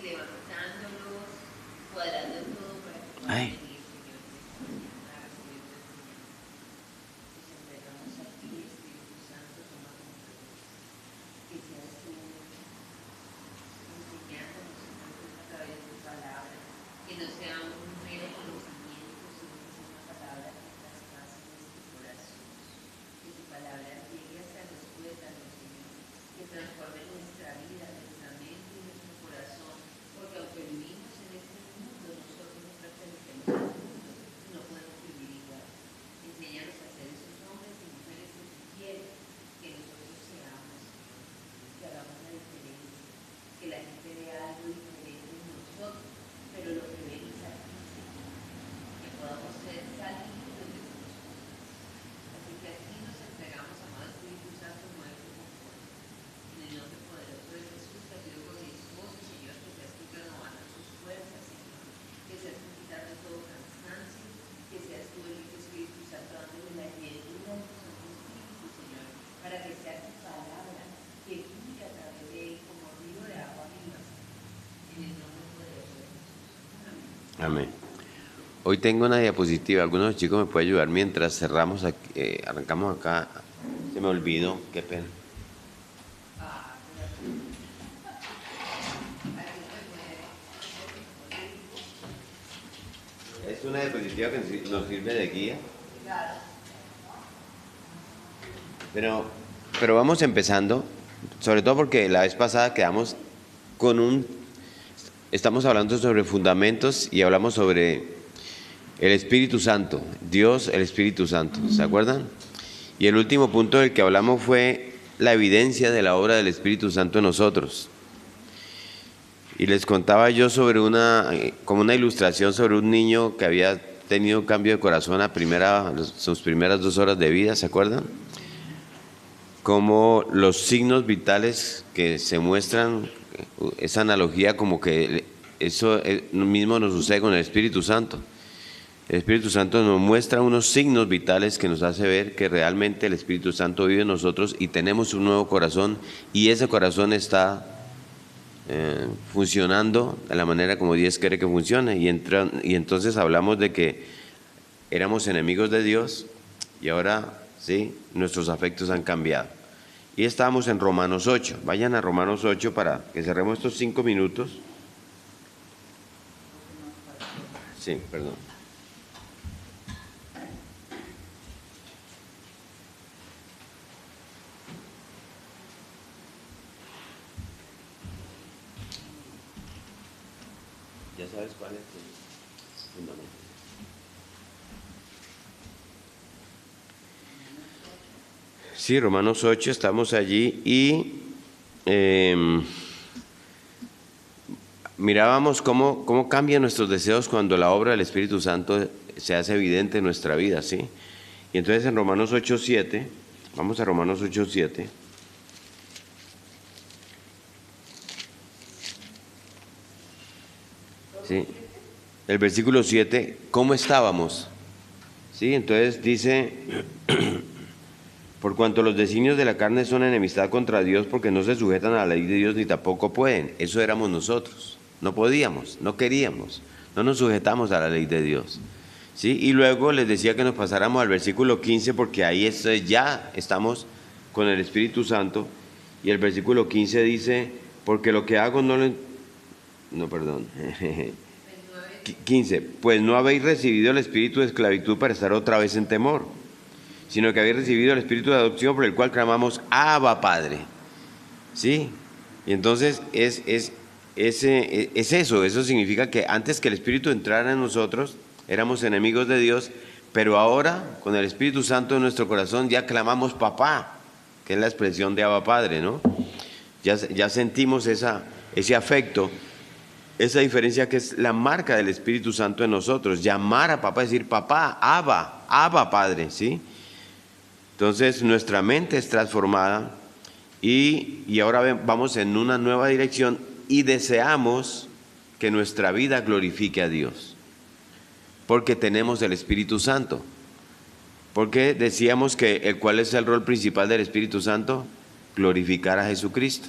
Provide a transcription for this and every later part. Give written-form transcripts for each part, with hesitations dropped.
levantándolos, cuadrando todo para que puedan Ay. venir, Señor, a recibir tu enseñanza. Nos entregamos a ti, Espíritu Santo, toma control. Que seas tú enseñándonos, Señor, a través de tu palabra. Que no sea un mero conocimiento, sino que sea una palabra que traspase nuestro corazón. Que tu palabra llegue hasta los tuétanos, Señor. Que transforme nuestra vida, nuestra mente y nuestro corazón. Porque aunque vivimos en este mundo, nosotros no pertenecemos al mundo. No podemos vivir igual. Enséñanos a ser esos hombres y mujeres que tú quieres que nosotros seamos, Señor. Que hagamos la diferencia. Que la gente vea algo diferente en nosotros, pero lo que ven es a ti, Señor. Que podamos ser salidos de nuestros cosas. Así que así nos entregamos, amado Espíritu Santo, muévete conforme. En el nombre poderoso de Jesús, te pido con mi esposo, Señor, que seas tú renovando sus fuerzas, Señor. Que seas tú quitando todo cansancio. Que seas tú el Espíritu Santo dándole la llenura de tu Santo Espíritu, Señor. Para que sea tu palabra que fluya a través de él como río de agua viva, Señor. En el nombre poderoso de Jesús. Amén. Amén. Hoy tengo una diapositiva. ¿Alguno de los chicos me puede ayudar mientras cerramos aquí, arrancamos acá? Se me olvidó, qué pena. Es una diapositiva que nos sirve de guía. Pero vamos empezando, sobre todo porque la vez pasada quedamos con estamos hablando sobre fundamentos y hablamos sobre el Espíritu Santo, Dios, el Espíritu Santo, ¿se acuerdan? Y el último punto del que hablamos fue la evidencia de la obra del Espíritu Santo en nosotros. Y les contaba yo sobre como una ilustración sobre un niño que había tenido un cambio de corazón sus primeras 2 horas de vida, ¿se acuerdan? Como los signos vitales que se muestran, esa analogía como que eso mismo nos sucede con el Espíritu Santo. El Espíritu Santo nos muestra unos signos vitales que nos hace ver que realmente el Espíritu Santo vive en nosotros y tenemos un nuevo corazón y ese corazón está funcionando de la manera como Dios quiere que funcione. Y entonces hablamos de que éramos enemigos de Dios y ahora sí, nuestros afectos han cambiado. Y estábamos en Romanos 8. Vayan a Romanos 8 para que cerremos estos 5 minutos. Sí, perdón. ¿Ya sabes cuál es el fundamento? Sí, Romanos 8, estamos allí y mirábamos cómo cambian nuestros deseos cuando la obra del Espíritu Santo se hace evidente en nuestra vida, ¿sí? Y entonces en Romanos 8:7, vamos a Romanos 8:7. Sí, el versículo 7, ¿cómo estábamos? Sí, entonces dice, por cuanto los designios de la carne son enemistad contra Dios porque no se sujetan a la ley de Dios ni tampoco pueden. Eso éramos nosotros. No podíamos, no queríamos, no nos sujetamos a la ley de Dios. ¿Sí? Y luego les decía que nos pasáramos al versículo 15 porque ahí ya estamos con el Espíritu Santo. Y el versículo 15 dice, porque lo que hago no, perdón. 15, pues no habéis recibido el espíritu de esclavitud para estar otra vez en temor, sino que habéis recibido el espíritu de adopción por el cual clamamos, Abba, Padre. ¿Sí? Y entonces es eso significa que antes que el Espíritu entrara en nosotros, éramos enemigos de Dios, pero ahora, con el Espíritu Santo en nuestro corazón, ya clamamos papá, que es la expresión de Abba, Padre, ¿no? Ya sentimos ese afecto, esa diferencia que es la marca del Espíritu Santo en nosotros, llamar a papá, decir papá, Abba, Padre, ¿sí? Entonces nuestra mente es transformada y ahora vamos en una nueva dirección y deseamos que nuestra vida glorifique a Dios, porque tenemos el Espíritu Santo. Porque decíamos que ¿cuál es el rol principal del Espíritu Santo? Glorificar a Jesucristo.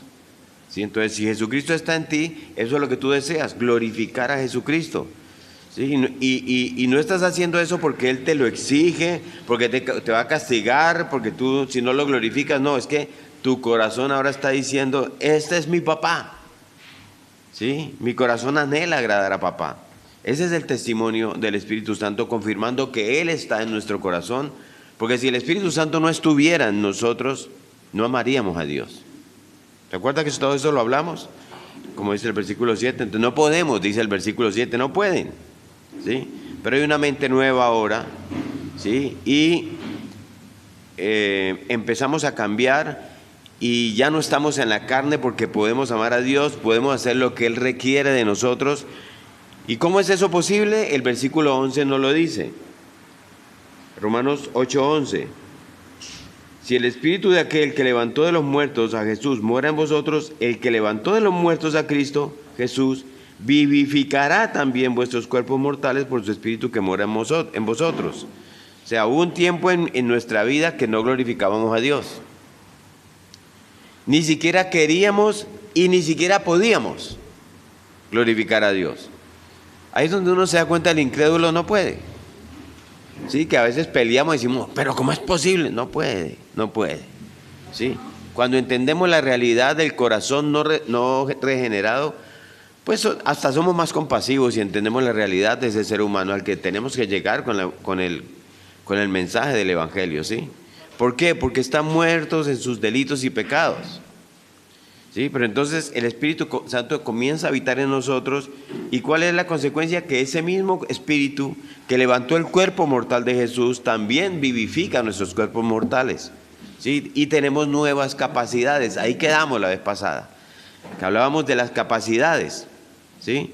¿Sí? Entonces, si Jesucristo está en ti, eso es lo que tú deseas, glorificar a Jesucristo. ¿Sí? Y no estás haciendo eso porque Él te lo exige, porque te va a castigar, porque tú si no lo glorificas, no, es que tu corazón ahora está diciendo, este es mi papá. ¿Sí? Mi corazón anhela agradar a papá. Ese es el testimonio del Espíritu Santo, confirmando que Él está en nuestro corazón, porque si el Espíritu Santo no estuviera en nosotros, no amaríamos a Dios. ¿Te acuerdas que todo eso lo hablamos? Como dice el versículo 7, entonces no podemos, dice el versículo 7, no pueden. ¿Sí? Pero hay una mente nueva ahora, ¿sí? Y empezamos a cambiar y ya no estamos en la carne porque podemos amar a Dios, podemos hacer lo que Él requiere de nosotros. ¿Y cómo es eso posible? El versículo 11 nos lo dice. Romanos 8:11. Si el espíritu de aquel que levantó de los muertos a Jesús mora en vosotros, el que levantó de los muertos a Cristo Jesús vivificará también vuestros cuerpos mortales por su espíritu que mora en vosotros. O sea, hubo un tiempo en nuestra vida que no glorificábamos a Dios. Ni siquiera queríamos y ni siquiera podíamos glorificar a Dios. Ahí es donde uno se da cuenta, el incrédulo no puede. Sí, que a veces peleamos y decimos, pero ¿cómo es posible? No puede. ¿Sí? Cuando entendemos la realidad del corazón no regenerado, pues hasta somos más compasivos y entendemos la realidad de ese ser humano al que tenemos que llegar con el mensaje del Evangelio, ¿sí? ¿Por qué? Porque están muertos en sus delitos y pecados. ¿Sí? Pero entonces el Espíritu Santo comienza a habitar en nosotros. ¿Y cuál es la consecuencia? Que ese mismo Espíritu que levantó el cuerpo mortal de Jesús también vivifica nuestros cuerpos mortales. ¿Sí? Y tenemos nuevas capacidades. Ahí quedamos la vez pasada, que hablábamos de las capacidades. ¿Sí?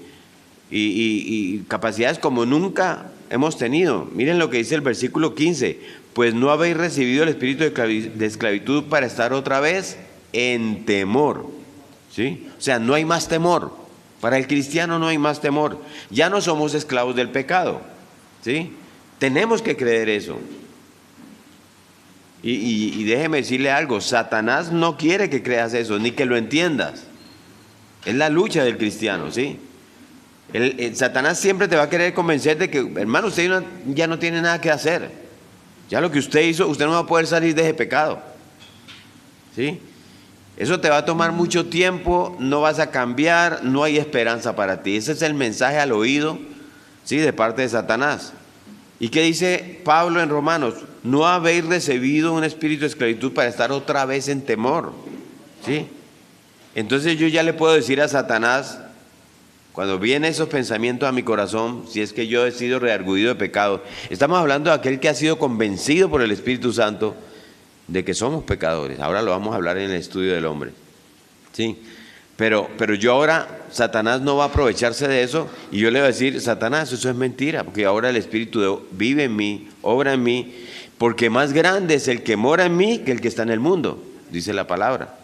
Y capacidades como nunca hemos tenido. Miren lo que dice el versículo 15. Pues no habéis recibido el espíritu de esclavitud para estar otra vez en temor. ¿Sí? O sea, no hay más temor. Para el cristiano no hay más temor. Ya no somos esclavos del pecado. ¿Sí? Tenemos que creer eso. Y déjeme decirle algo, Satanás no quiere que creas eso, ni que lo entiendas. Es la lucha del cristiano, ¿sí? Satanás siempre te va a querer convencer de que, hermano, usted ya no tiene nada que hacer. Ya lo que usted hizo, usted no va a poder salir de ese pecado. ¿Sí? Eso te va a tomar mucho tiempo, no vas a cambiar, no hay esperanza para ti. Ese es el mensaje al oído, ¿sí? De parte de Satanás. ¿Y qué dice Pablo en Romanos? No habéis recibido un espíritu de esclavitud para estar otra vez en temor. ¿Sí? Entonces yo ya le puedo decir a Satanás, cuando vienen esos pensamientos a mi corazón, si es que yo he sido redarguido de pecado, estamos hablando de aquel que ha sido convencido por el Espíritu Santo de que somos pecadores. Ahora lo vamos a hablar en el estudio del hombre. ¿Sí? Pero yo ahora, Satanás no va a aprovecharse de eso y yo le voy a decir, Satanás, eso es mentira, porque ahora el Espíritu vive en mí, obra en mí, porque más grande es el que mora en mí que el que está en el mundo, dice la palabra.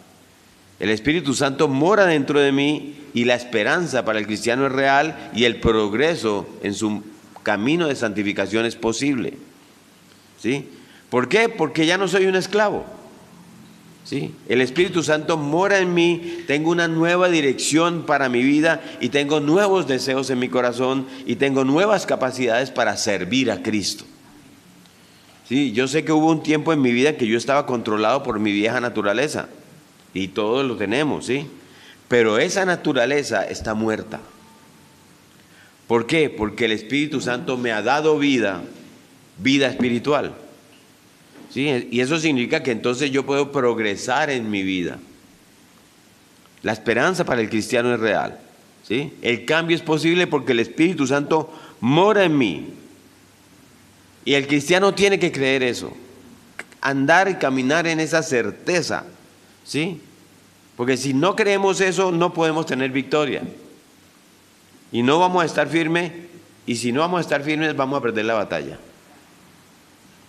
El Espíritu Santo mora dentro de mí y la esperanza para el cristiano es real y el progreso en su camino de santificación es posible. ¿Sí? ¿Por qué? Porque ya no soy un esclavo. ¿Sí? El Espíritu Santo mora en mí, tengo una nueva dirección para mi vida y tengo nuevos deseos en mi corazón y tengo nuevas capacidades para servir a Cristo. ¿Sí? Yo sé que hubo un tiempo en mi vida que yo estaba controlado por mi vieja naturaleza y todos lo tenemos, ¿sí? Pero esa naturaleza está muerta. ¿Por qué? Porque el Espíritu Santo me ha dado vida espiritual. ¿Sí? Y eso significa que entonces yo puedo progresar en mi vida. La esperanza para el cristiano es real. ¿Sí? El cambio es posible porque el Espíritu Santo mora en mí. Y el cristiano tiene que creer eso. Andar y caminar en esa certeza. ¿Sí? Porque si no creemos eso, no podemos tener victoria. Y no vamos a estar firmes. Y si no vamos a estar firmes, vamos a perder la batalla.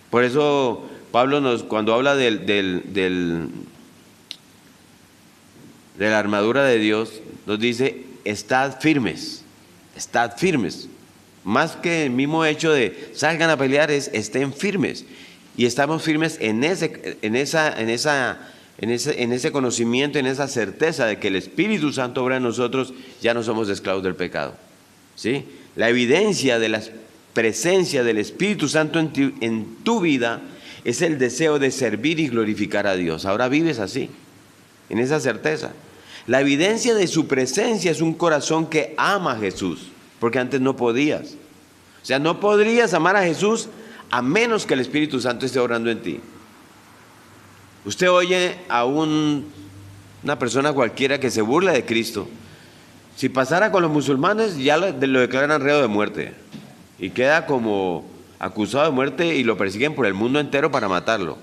Por eso Pablo cuando habla de la armadura de Dios, nos dice, estad firmes. Más que el mismo hecho de salgan a pelear, estén firmes. Y estamos firmes en esa en ese conocimiento, en esa certeza de que el Espíritu Santo obra en nosotros, ya no somos esclavos del pecado. ¿Sí? La evidencia de la presencia del Espíritu Santo en tu vida es el deseo de servir y glorificar a Dios. Ahora vives así, en esa certeza. La evidencia de su presencia es un corazón que ama a Jesús, porque antes no podías. O sea, no podrías amar a Jesús a menos que el Espíritu Santo esté obrando en ti. Usted oye a una persona cualquiera que se burla de Cristo. Si pasara con los musulmanes, ya lo declaran reo de muerte y queda como acusado de muerte y lo persiguen por el mundo entero para matarlo.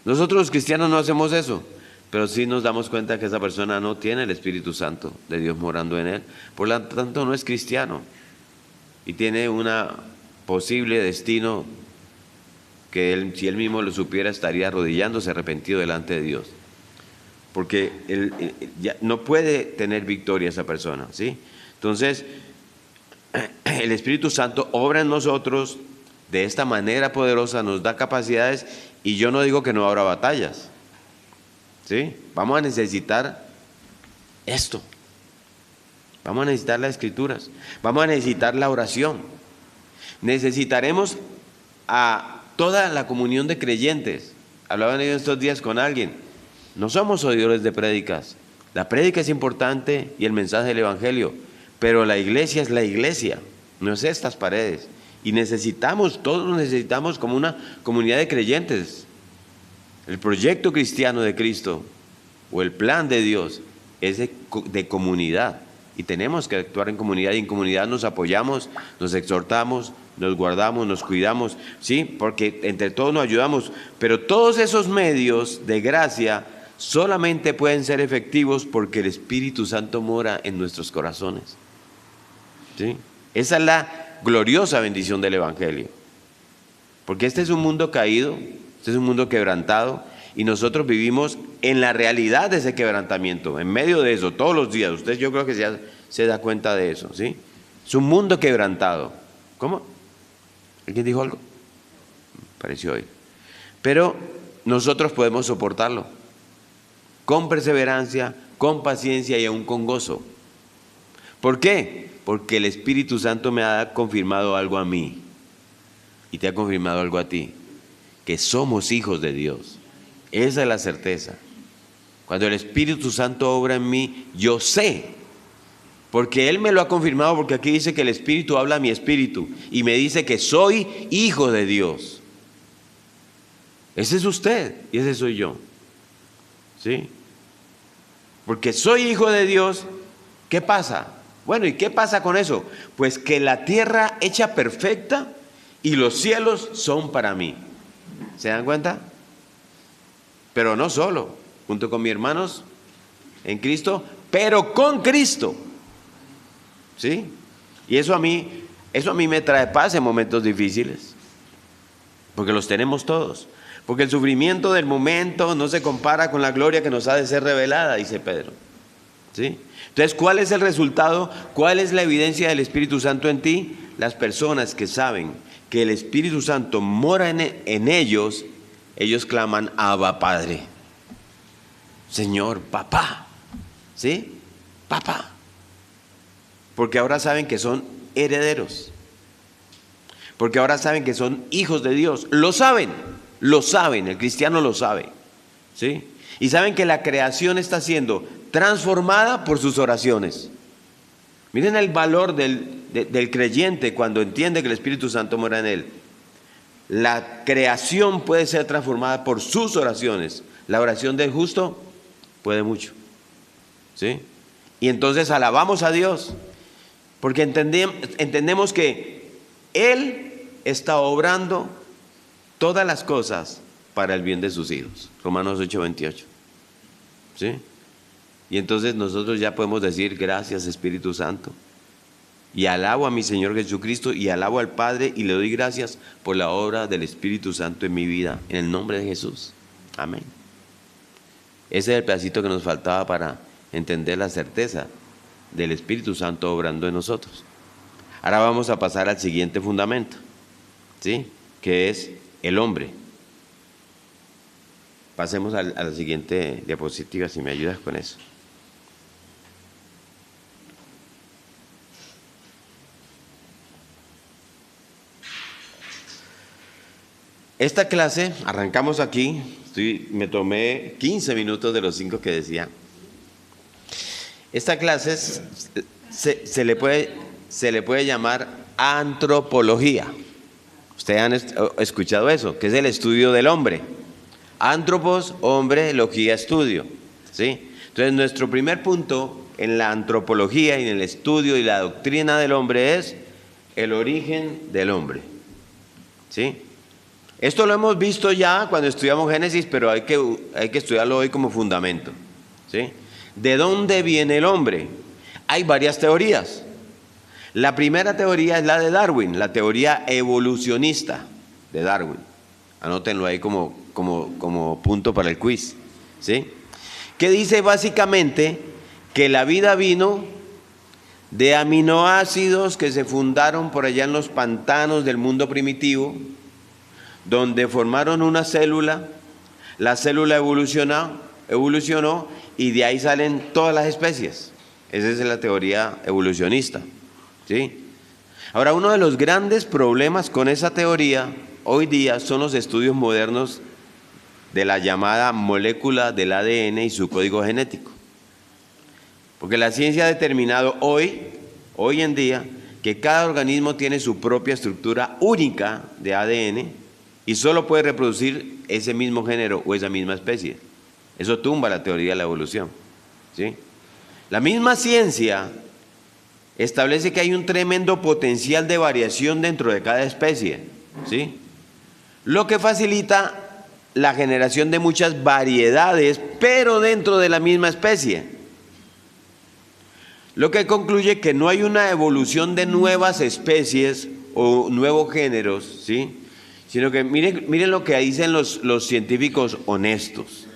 Nosotros los cristianos no hacemos eso, pero sí nos damos cuenta que esa persona no tiene el Espíritu Santo de Dios morando en él, por lo tanto no es cristiano y tiene un posible destino que él, si él mismo lo supiera, estaría arrodillándose arrepentido delante de Dios, porque él ya no puede tener victoria esa persona, ¿sí? Entonces, el Espíritu Santo obra en nosotros de esta manera poderosa, nos da capacidades, y yo no digo que no habrá batallas, ¿sí? Vamos a necesitar esto, vamos a necesitar las Escrituras, vamos a necesitar la oración, necesitaremos a toda la comunión de creyentes. Hablaban ellos estos días con alguien. No somos oidores de prédicas. La prédica es importante y el mensaje del Evangelio, pero la iglesia es la iglesia, no es estas paredes. Y todos necesitamos como una comunidad de creyentes. El proyecto cristiano de Cristo o el plan de Dios es de comunidad. Y tenemos que actuar en comunidad, y en comunidad nos apoyamos, nos exhortamos, nos guardamos, nos cuidamos, ¿sí? Porque entre todos nos ayudamos, pero todos esos medios de gracia solamente pueden ser efectivos porque el Espíritu Santo mora en nuestros corazones, ¿sí? Esa es la gloriosa bendición del Evangelio, porque este es un mundo caído, este es un mundo quebrantado, y nosotros vivimos en la realidad de ese quebrantamiento, en medio de eso, todos los días. Usted, yo creo que ya se da cuenta de eso, ¿sí? Es un mundo quebrantado. ¿Cómo? ¿Alguien dijo algo? Pareció hoy. Pero nosotros podemos soportarlo con perseverancia, con paciencia y aún con gozo. ¿Por qué? Porque el Espíritu Santo me ha confirmado algo a mí y te ha confirmado algo a ti, que somos hijos de Dios. Esa es la certeza. Cuando el Espíritu Santo obra en mí, yo sé, porque Él me lo ha confirmado, porque aquí dice que el Espíritu habla a mi espíritu y me dice que soy hijo de Dios. Ese es usted y ese soy yo, ¿sí? Porque soy hijo de Dios. ¿Qué pasa? Bueno, ¿y qué pasa con eso? Pues que la tierra hecha perfecta y los cielos son para mí. ¿Se dan cuenta? Pero no solo, junto con mis hermanos en Cristo, pero con Cristo, ¿sí? Y eso a mí me trae paz en momentos difíciles, porque los tenemos todos, porque el sufrimiento del momento no se compara con la gloria que nos ha de ser revelada, dice Pedro, ¿sí? Entonces, ¿cuál es el resultado? ¿Cuál es la evidencia del Espíritu Santo en ti? Las personas que saben que el Espíritu Santo mora en ellos, ellos claman Abba Padre, Señor, papá, ¿sí? Papá, porque ahora saben que son herederos, porque ahora saben que son hijos de Dios, lo saben, el cristiano lo sabe, ¿sí? Y saben que la creación está siendo transformada por sus oraciones. Miren el valor del creyente cuando entiende que el Espíritu Santo mora en él. La creación puede ser transformada por sus oraciones. La oración del justo puede mucho, ¿sí? Y entonces alabamos a Dios, porque entendemos que Él está obrando todas las cosas para el bien de sus hijos. Romanos 8:28, ¿sí? Y entonces nosotros ya podemos decir gracias, Espíritu Santo. Y alabo a mi Señor Jesucristo y alabo al Padre y le doy gracias por la obra del Espíritu Santo en mi vida, en el nombre de Jesús. Amén. Ese es el pedacito que nos faltaba para entender la certeza del Espíritu Santo obrando en nosotros. Ahora vamos a pasar al siguiente fundamento, ¿sí? Que es el hombre. Pasemos a la siguiente diapositiva, si me ayudas con eso. Esta clase, arrancamos aquí, me tomé 15 minutos de los 5 que decía. Esta clase se le puede llamar antropología. Ustedes han escuchado eso, que es el estudio del hombre. Antropos, hombre, logía, estudio. ¿Sí? Entonces, nuestro primer punto en la antropología y en el estudio y la doctrina del hombre es el origen del hombre. ¿Sí? Esto lo hemos visto ya cuando estudiamos Génesis, pero hay que estudiarlo hoy como fundamento. ¿Sí? ¿De dónde viene el hombre? Hay varias teorías. La primera teoría es la de Darwin, la teoría evolucionista de Darwin. Anótenlo ahí como punto para el quiz. ¿Sí? Que dice básicamente que la vida vino de aminoácidos que se fundaron por allá en los pantanos del mundo primitivo, donde formaron una célula, la célula evolucionó y de ahí salen todas las especies. Esa es la teoría evolucionista. ¿Sí? Ahora, uno de los grandes problemas con esa teoría hoy día son los estudios modernos de la llamada molécula del ADN y su código genético. Porque la ciencia ha determinado hoy en día, que cada organismo tiene su propia estructura única de ADN y solo puede reproducir ese mismo género o esa misma especie. Eso tumba la teoría de la evolución. ¿Sí? La misma ciencia establece que hay un tremendo potencial de variación dentro de cada especie. ¿Sí? Lo que facilita la generación de muchas variedades, pero dentro de la misma especie. Lo que concluye que no hay una evolución de nuevas especies o nuevos géneros, ¿sí? Sino que miren lo que dicen los científicos honestos.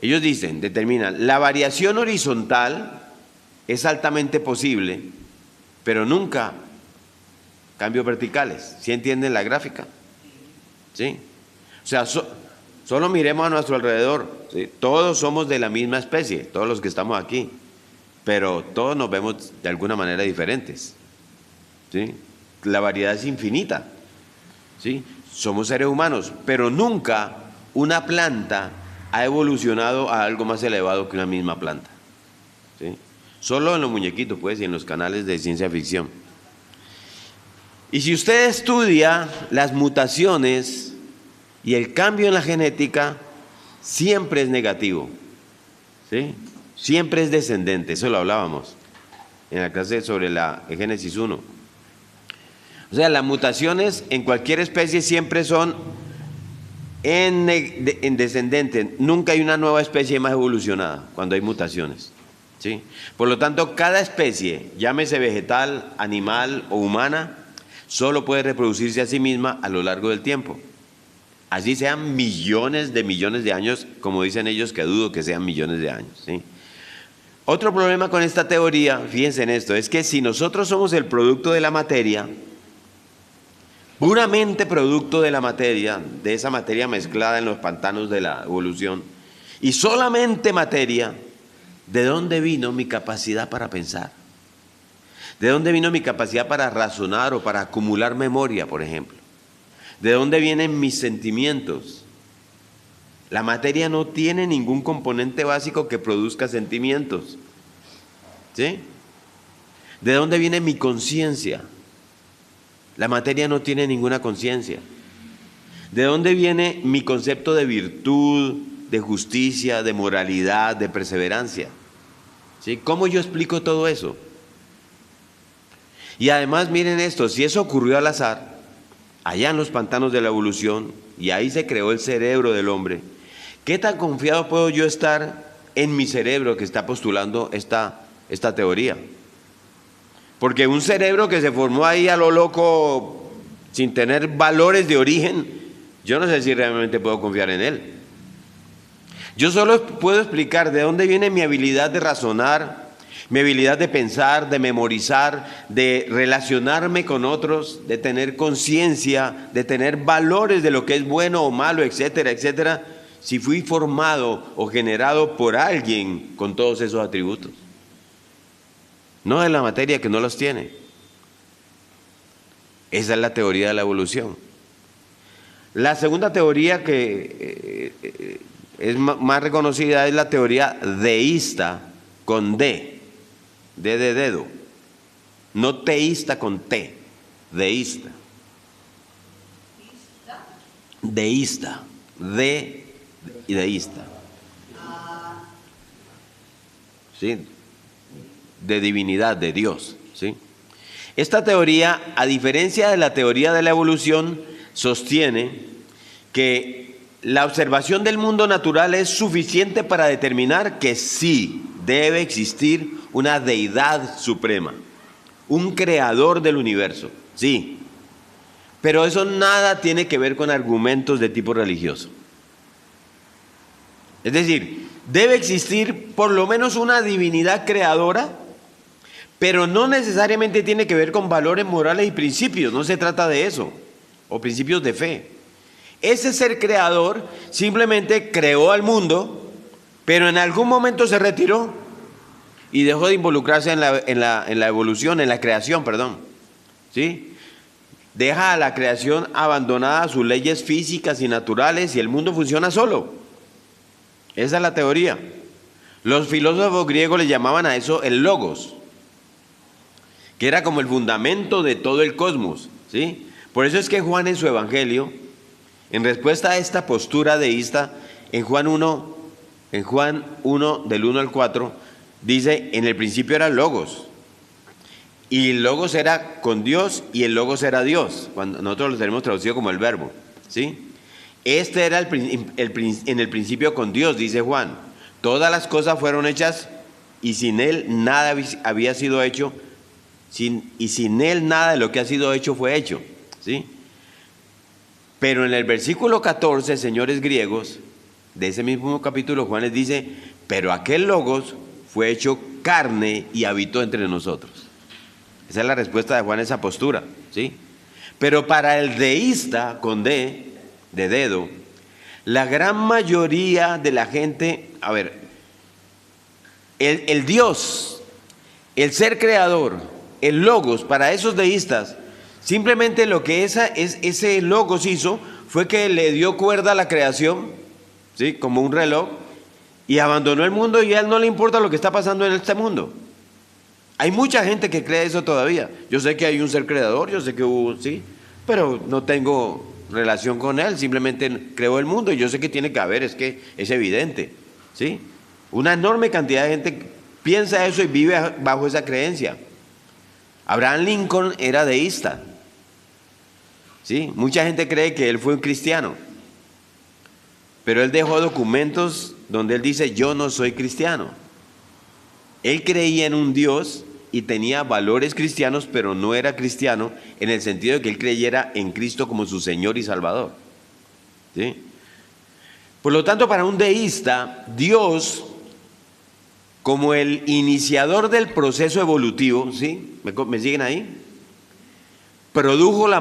Ellos determinan, la variación horizontal es altamente posible, pero nunca cambios verticales. ¿Sí entienden la gráfica? ¿Sí? O sea, solo miremos a nuestro alrededor. ¿Sí? Todos somos de la misma especie, todos los que estamos aquí, pero todos nos vemos de alguna manera diferentes. ¿Sí? La variedad es infinita. ¿Sí? Somos seres humanos, pero nunca una planta ha evolucionado a algo más elevado que una misma planta. ¿Sí? Solo en los muñequitos, pues, y en los canales de ciencia ficción. Y si usted estudia las mutaciones y el cambio en la genética, siempre es negativo. ¿Sí? Siempre es descendente, eso lo hablábamos en la clase sobre la Génesis 1. O sea, las mutaciones en cualquier especie siempre son en descendente. Nunca hay una nueva especie más evolucionada cuando hay mutaciones. ¿Sí? Por lo tanto, cada especie, llámese vegetal, animal o humana, solo puede reproducirse a sí misma a lo largo del tiempo. Así sean millones de años, como dicen ellos, que dudo que sean millones de años. ¿Sí? Otro problema con esta teoría, fíjense en esto, es que si nosotros somos el producto de la materia, puramente producto de la materia, de esa materia mezclada en los pantanos de la evolución, y solamente materia, ¿de dónde vino mi capacidad para pensar? ¿De dónde vino mi capacidad para razonar o para acumular memoria, por ejemplo? ¿De dónde vienen mis sentimientos? La materia no tiene ningún componente básico que produzca sentimientos. ¿Sí? ¿De dónde viene mi conciencia? La materia no tiene ninguna conciencia. ¿De dónde viene mi concepto de virtud, de justicia, de moralidad, de perseverancia? ¿Sí? ¿Cómo yo explico todo eso? Y además miren esto, si eso ocurrió al azar, allá en los pantanos de la evolución, y ahí se creó el cerebro del hombre, ¿qué tan confiado puedo yo estar en mi cerebro que está postulando esta teoría? Porque un cerebro que se formó ahí a lo loco, sin tener valores de origen, yo no sé si realmente puedo confiar en él. Yo solo puedo explicar de dónde viene mi habilidad de razonar, mi habilidad de pensar, de memorizar, de relacionarme con otros, de tener conciencia, de tener valores de lo que es bueno o malo, etcétera, etcétera. si fui formado o generado por alguien con todos esos atributos. No de la materia que no los tiene. Esa es la teoría de la evolución. La segunda teoría que es más reconocida es la teoría deísta con D de dedo. No teísta con T, deísta. Deísta, de y deísta. ¿Sí? De divinidad, de Dios. ¿Sí? Esta teoría, a diferencia de la teoría de la evolución, sostiene que la observación del mundo natural es suficiente para determinar que sí debe existir una deidad suprema, un creador del universo, sí. Pero eso nada tiene que ver con argumentos de tipo religioso. Es decir, debe existir por lo menos una divinidad creadora, pero no necesariamente tiene que ver con valores morales y principios, no se trata de eso, o principios de fe. Ese ser creador simplemente creó al mundo, pero en algún momento se retiró y dejó de involucrarse en la evolución, en la creación, perdón. ¿Sí? Deja a la creación abandonada a sus leyes físicas y naturales y el mundo funciona solo. Esa es la teoría. Los filósofos griegos le llamaban a eso el logos, que era como el fundamento de todo el cosmos, ¿sí? Por eso es que Juan en su evangelio, en respuesta a esta postura deísta, en Juan 1 del 1 al 4, dice, en el principio era el logos, y el logos era con Dios y el logos era Dios, cuando nosotros lo tenemos traducido como el verbo, ¿sí? Este era en el principio con Dios, dice Juan. Todas las cosas fueron hechas y sin Él nada había sido hecho, y sin Él nada de lo que ha sido hecho fue hecho, ¿sí? Pero en el versículo 14, señores griegos, de ese mismo capítulo, Juan les dice, pero aquel logos fue hecho carne y habitó entre nosotros. Esa es la respuesta de Juan a esa postura, ¿sí? Pero para el deísta, con D, de dedo, la gran mayoría de la gente, a ver, el Dios, el ser creador, el logos, para esos deístas, simplemente lo que ese logos hizo fue que le dio cuerda a la creación, ¿sí? Como un reloj, y abandonó el mundo y a él no le importa lo que está pasando en este mundo. Hay mucha gente que cree eso todavía. Yo sé que hay un ser creador, yo sé que hubo, sí, pero no tengo relación con él, simplemente creo el mundo y yo sé que tiene que haber, es que es evidente, ¿sí? Una enorme cantidad de gente piensa eso y vive bajo esa creencia. Abraham Lincoln era deísta, ¿sí? Mucha gente cree que él fue un cristiano, pero él dejó documentos donde él dice, yo no soy cristiano. Él creía en un Dios y tenía valores cristianos, pero no era cristiano en el sentido de que él creyera en Cristo como su Señor y Salvador, ¿sí? Por lo tanto, para un deísta, Dios, como el iniciador del proceso evolutivo, ¿sí? ¿Me siguen ahí? Produjo la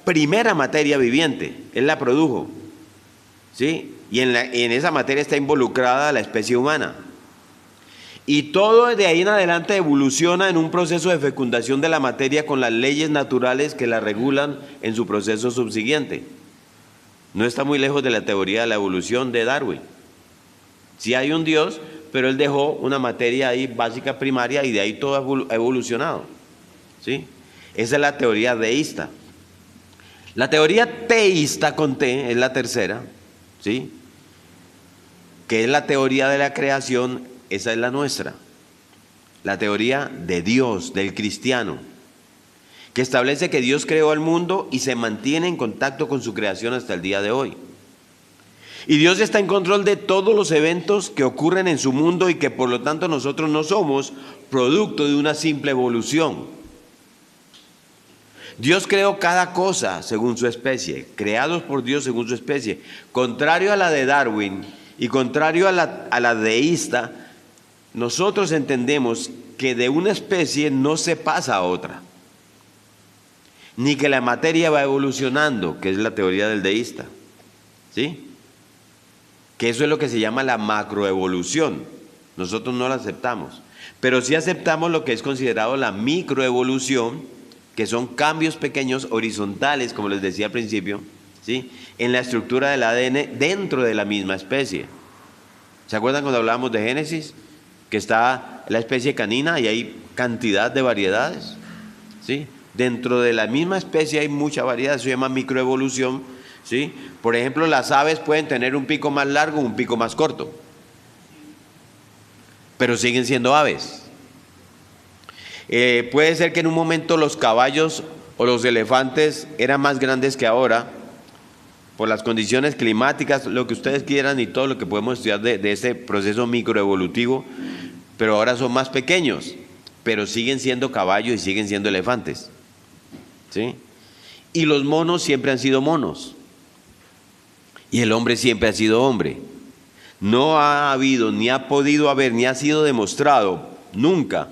primera materia viviente, él la produjo, ¿sí? Y en esa materia está involucrada la especie humana. Y todo de ahí en adelante evoluciona en un proceso de fecundación de la materia con las leyes naturales que la regulan en su proceso subsiguiente. No está muy lejos de la teoría de la evolución de Darwin. Sí hay un Dios, pero él dejó una materia ahí básica primaria y de ahí todo ha evolucionado, ¿sí? Esa es la teoría deísta. La teoría teísta con T es la tercera, ¿sí? Que es la teoría de la creación. Esa es la nuestra, la teoría de Dios, del cristiano, que establece que Dios creó al mundo y se mantiene en contacto con su creación hasta el día de hoy. Y Dios está en control de todos los eventos que ocurren en su mundo y que por lo tanto nosotros no somos producto de una simple evolución. Dios creó cada cosa según su especie, creados por Dios según su especie, contrario a la de Darwin y contrario a la deísta. Nosotros entendemos que de una especie no se pasa a otra, ni que la materia va evolucionando, que es la teoría del deísta. ¿sí? Que eso es lo que se llama la macroevolución. Nosotros no la aceptamos, pero sí aceptamos lo que es considerado la microevolución, que son cambios pequeños horizontales, como les decía al principio, ¿sí? En la estructura del ADN dentro de la misma especie. ¿Se acuerdan cuando hablábamos de Génesis? Que está la especie canina y hay cantidad de variedades, ¿sí? Dentro de la misma especie hay mucha variedad, eso se llama microevolución, ¿sí? Por ejemplo, las aves pueden tener un pico más largo o un pico más corto, pero siguen siendo aves. Puede ser que en un momento los caballos o los elefantes eran más grandes que ahora, por las condiciones climáticas, lo que ustedes quieran y todo lo que podemos estudiar de este proceso microevolutivo, pero ahora son más pequeños, pero siguen siendo caballos y siguen siendo elefantes, ¿sí? Y los monos siempre han sido monos, y el hombre siempre ha sido hombre. No ha habido, ni ha podido haber, ni ha sido demostrado nunca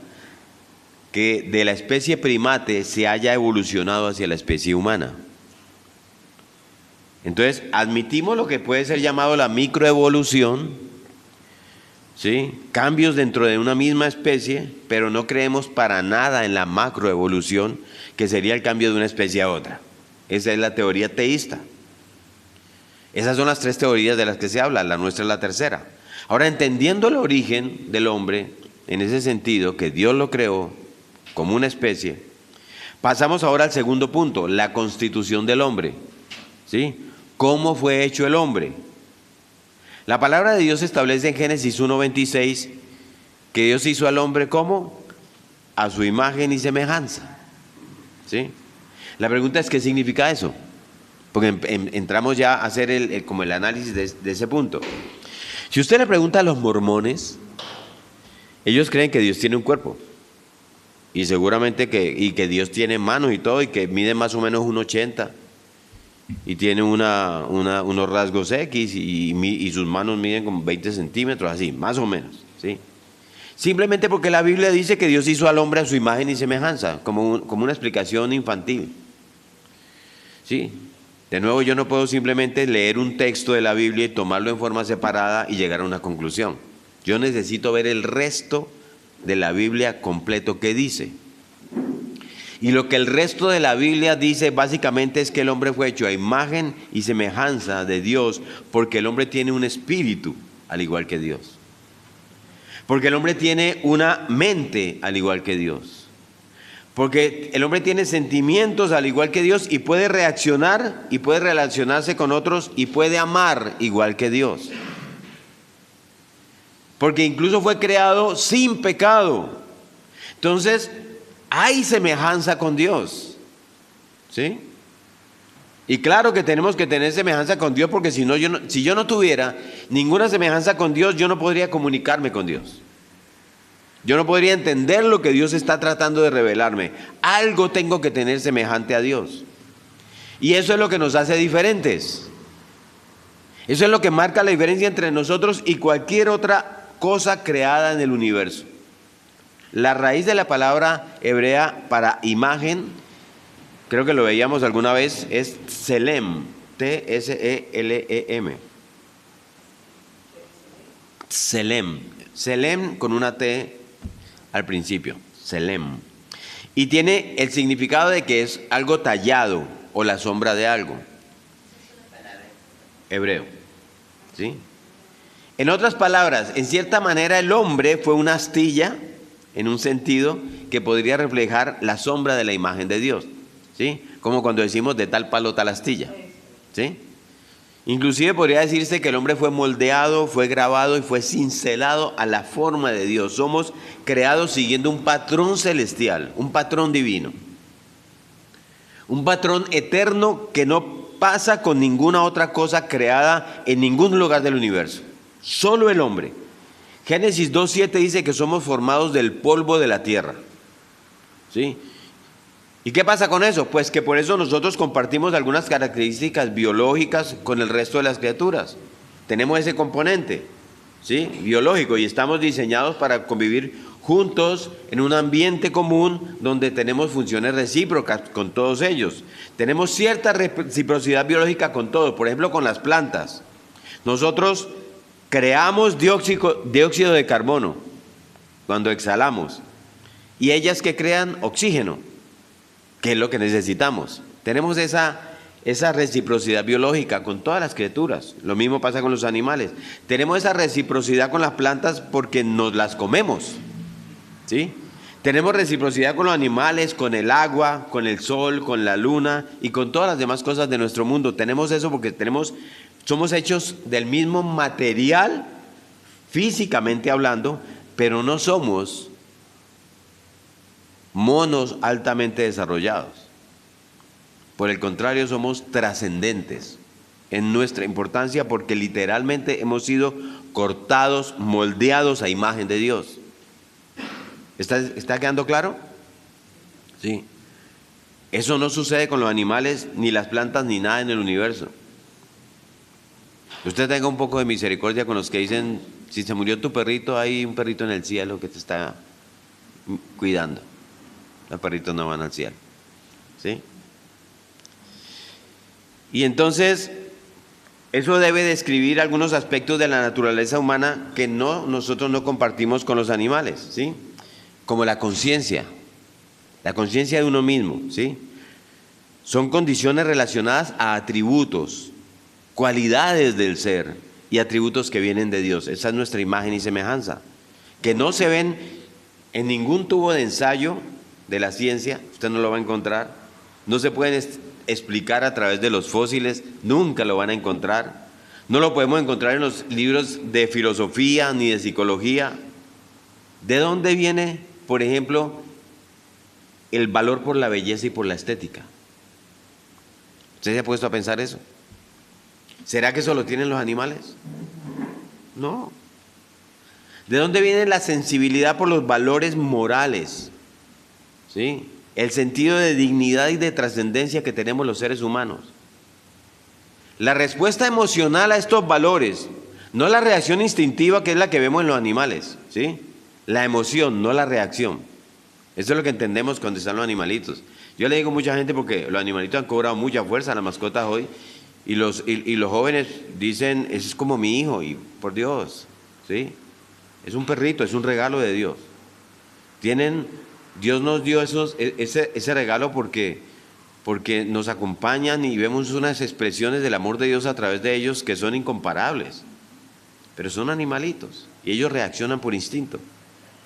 que de la especie primate se haya evolucionado hacia la especie humana. Entonces, admitimos lo que puede ser llamado la microevolución, ¿sí? Cambios dentro de una misma especie, pero no creemos para nada en la macroevolución, que sería el cambio de una especie a otra. Esa es la teoría teísta. Esas son las tres teorías de las que se habla, la nuestra es la tercera. Ahora, entendiendo el origen del hombre, en ese sentido, que Dios lo creó como una especie, pasamos ahora al segundo punto, la constitución del hombre, ¿sí? ¿Cómo fue hecho el hombre? La palabra de Dios establece en Génesis 1:26 que Dios hizo al hombre ¿cómo? A su imagen y semejanza, ¿sí? La pregunta es ¿qué significa eso? Porque entramos ya a hacer como el análisis de ese punto. Si usted le pregunta a los mormones, ellos creen que Dios tiene un cuerpo. Y seguramente que Dios tiene manos y todo, y que mide más o menos 1,80. Y tiene unos rasgos X y sus manos miden como 20 centímetros, así, más o menos, ¿sí? Simplemente porque la Biblia dice que Dios hizo al hombre a su imagen y semejanza, como una explicación infantil, ¿sí? De nuevo, yo no puedo simplemente leer un texto de la Biblia y tomarlo en forma separada y llegar a una conclusión. Yo necesito ver el resto de la Biblia completo que dice. Y lo que el resto de la Biblia dice básicamente es que el hombre fue hecho a imagen y semejanza de Dios porque el hombre tiene un espíritu al igual que Dios. Porque el hombre tiene una mente al igual que Dios. Porque el hombre tiene sentimientos al igual que Dios y puede reaccionar y puede relacionarse con otros y puede amar igual que Dios. Porque incluso fue creado sin pecado. Entonces, hay semejanza con Dios, ¿sí? Y claro que tenemos que tener semejanza con Dios porque si yo no tuviera ninguna semejanza con Dios, yo no podría comunicarme con Dios. Yo no podría entender lo que Dios está tratando de revelarme. Algo tengo que tener semejante a Dios. Y eso es lo que nos hace diferentes. Eso es lo que marca la diferencia entre nosotros y cualquier otra cosa creada en el universo. La raíz de la palabra hebrea para imagen, creo que lo veíamos alguna vez, es Tselem, T-S-E-L-E-M. Tselem, Tselem con una T al principio, Tselem. Y tiene el significado de que es algo tallado o la sombra de algo. Hebreo, ¿sí? En otras palabras, en cierta manera el hombre fue una astilla, en un sentido que podría reflejar la sombra de la imagen de Dios, ¿sí? Como cuando decimos de tal palo tal astilla, ¿sí? Inclusive podría decirse que el hombre fue moldeado, fue grabado y fue cincelado a la forma de Dios. Somos creados siguiendo un patrón celestial, un patrón divino, un patrón eterno que no pasa con ninguna otra cosa creada en ningún lugar del universo, solo el hombre. Génesis 2:7 dice que somos formados del polvo de la tierra, ¿sí? ¿Y qué pasa con eso? Pues que por eso nosotros compartimos algunas características biológicas con el resto de las criaturas. Tenemos ese componente, ¿sí? Biológico, y estamos diseñados para convivir juntos en un ambiente común donde tenemos funciones recíprocas con todos ellos. Tenemos cierta reciprocidad biológica con todos, por ejemplo con las plantas. Nosotros creamos dióxido de carbono cuando exhalamos, y ellas que crean oxígeno, que es lo que necesitamos. Tenemos esa reciprocidad biológica con todas las criaturas. Lo mismo pasa con los animales. Tenemos esa reciprocidad con las plantas porque nos las comemos, ¿sí? Tenemos reciprocidad con los animales, con el agua, con el sol, con la luna y con todas las demás cosas de nuestro mundo. Tenemos eso porque somos hechos del mismo material, físicamente hablando, pero no somos monos altamente desarrollados. Por el contrario, somos trascendentes en nuestra importancia porque literalmente hemos sido cortados, moldeados a imagen de Dios. ¿Está quedando claro? Sí. Eso no sucede con los animales, ni las plantas, ni nada en el universo. Usted tenga un poco de misericordia con los que dicen, si se murió tu perrito, hay un perrito en el cielo que te está cuidando. Los perritos no van al cielo. ¿Sí? Y entonces, eso debe describir algunos aspectos de la naturaleza humana que nosotros no compartimos con los animales, ¿sí? Como la conciencia de uno mismo, ¿sí? Son condiciones relacionadas a atributos, cualidades del ser y atributos que vienen de Dios. Esa es nuestra imagen y semejanza, que no se ven en ningún tubo de ensayo de la ciencia, usted no lo va a encontrar, no se pueden explicar a través de los fósiles, nunca lo van a encontrar, no lo podemos encontrar en los libros de filosofía ni de psicología. ¿De dónde viene, por ejemplo, el valor por la belleza y por la estética? ¿Usted se ha puesto a pensar eso? ¿Será que eso lo tienen los animales? No. ¿De dónde viene la sensibilidad por los valores morales? ¿Sí? El sentido de dignidad y de trascendencia que tenemos los seres humanos. La respuesta emocional a estos valores, no la reacción instintiva que es la que vemos en los animales, ¿sí? La emoción, no la reacción. Eso es lo que entendemos cuando están los animalitos. Yo le digo a mucha gente porque los animalitos han cobrado mucha fuerza a las mascotas hoy y los jóvenes dicen, ese es como mi hijo, y por Dios, ¿sí? Es un perrito, es un regalo de Dios. Dios nos dio ese regalo porque nos acompañan y vemos unas expresiones del amor de Dios a través de ellos que son incomparables. Pero son animalitos y ellos reaccionan por instinto.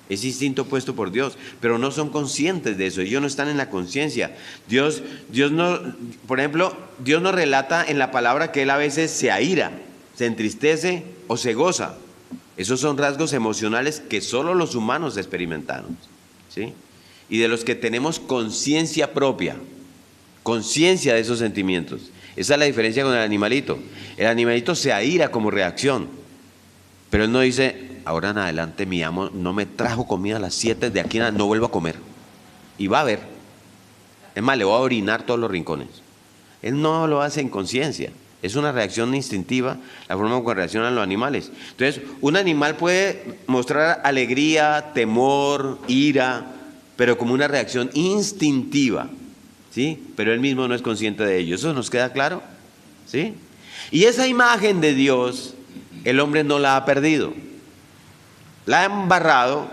Es instinto puesto por Dios, pero no son conscientes de eso, ellos no están en la conciencia. Dios no, por ejemplo, Dios nos relata en la palabra que Él a veces se aira, se entristece o se goza. Esos son rasgos emocionales que solo los humanos experimentamos, ¿sí? Y de los que tenemos conciencia propia, conciencia de esos sentimientos. Esa es la diferencia con el animalito. El animalito se aira como reacción, pero él no dice, ahora en adelante mi amo no me trajo comida a las 7, de aquí en adelante no vuelvo a comer. Y va a ver. Es más, le voy a orinar todos los rincones. Él no lo hace en conciencia. Es una reacción instintiva, la forma en que reaccionan los animales. Entonces, un animal puede mostrar alegría, temor, ira, pero como una reacción instintiva, ¿sí? Pero él mismo no es consciente de ello. ¿Eso nos queda claro? ¿Sí? Y esa imagen de Dios, el hombre no la ha perdido. La ha embarrado,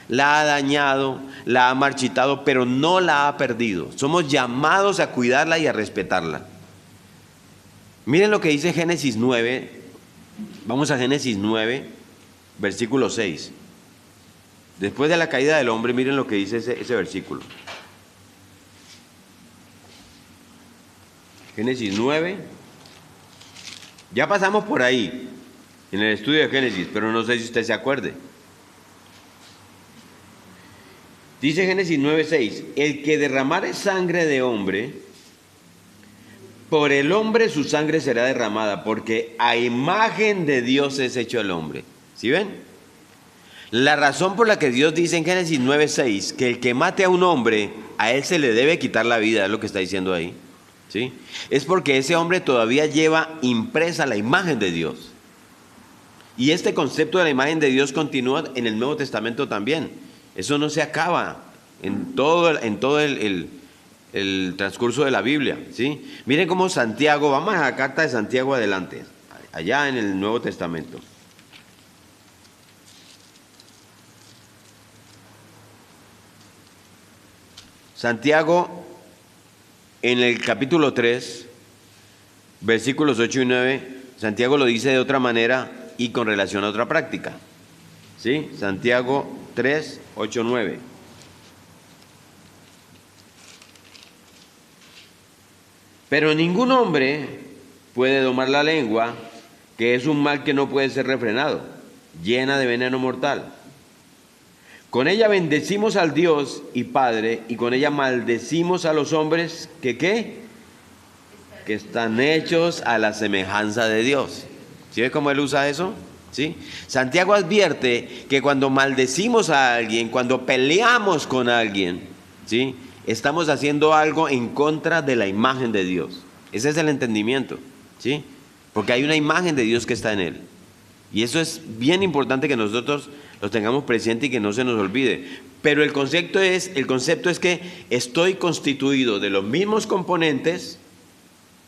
la ha dañado, la ha marchitado, pero no la ha perdido. Somos llamados a cuidarla y a respetarla. Miren lo que dice Génesis 9. Vamos a Génesis 9, versículo 6. Después de la caída del hombre, miren lo que dice ese versículo. Génesis 9. Ya pasamos por ahí, en el estudio de Génesis, pero no sé si usted se acuerde. Dice Génesis 9:6, el que derramare sangre de hombre, por el hombre su sangre será derramada, porque a imagen de Dios es hecho el hombre. ¿Sí ven? La razón por la que Dios dice en Génesis 9:6 que el que mate a un hombre, a él se le debe quitar la vida, es lo que está diciendo ahí, ¿sí? Es porque ese hombre todavía lleva impresa la imagen de Dios. Y este concepto de la imagen de Dios continúa en el Nuevo Testamento también. Eso no se acaba en todo el transcurso de la Biblia, ¿sí? Miren cómo Santiago, vamos a la carta de Santiago adelante, allá en el Nuevo Testamento. Santiago, en el capítulo 3, versículos 8 y 9, Santiago lo dice de otra manera y con relación a otra práctica. ¿Sí? Santiago 3, 8, 9. Pero ningún hombre puede domar la lengua, que es un mal que no puede ser refrenado, llena de veneno mortal. Con ella bendecimos al Dios y Padre, y con ella maldecimos a los hombres que ¿qué? Que están hechos a la semejanza de Dios. ¿Sí ve cómo él usa eso? ¿Sí? Santiago advierte que cuando maldecimos a alguien, cuando peleamos con alguien, ¿sí? Estamos haciendo algo en contra de la imagen de Dios. Ese es el entendimiento, ¿sí? Porque hay una imagen de Dios que está en él. Y eso es bien importante que nosotros lo tengamos presente y que no se nos olvide. Pero el concepto es que estoy constituido de los mismos componentes,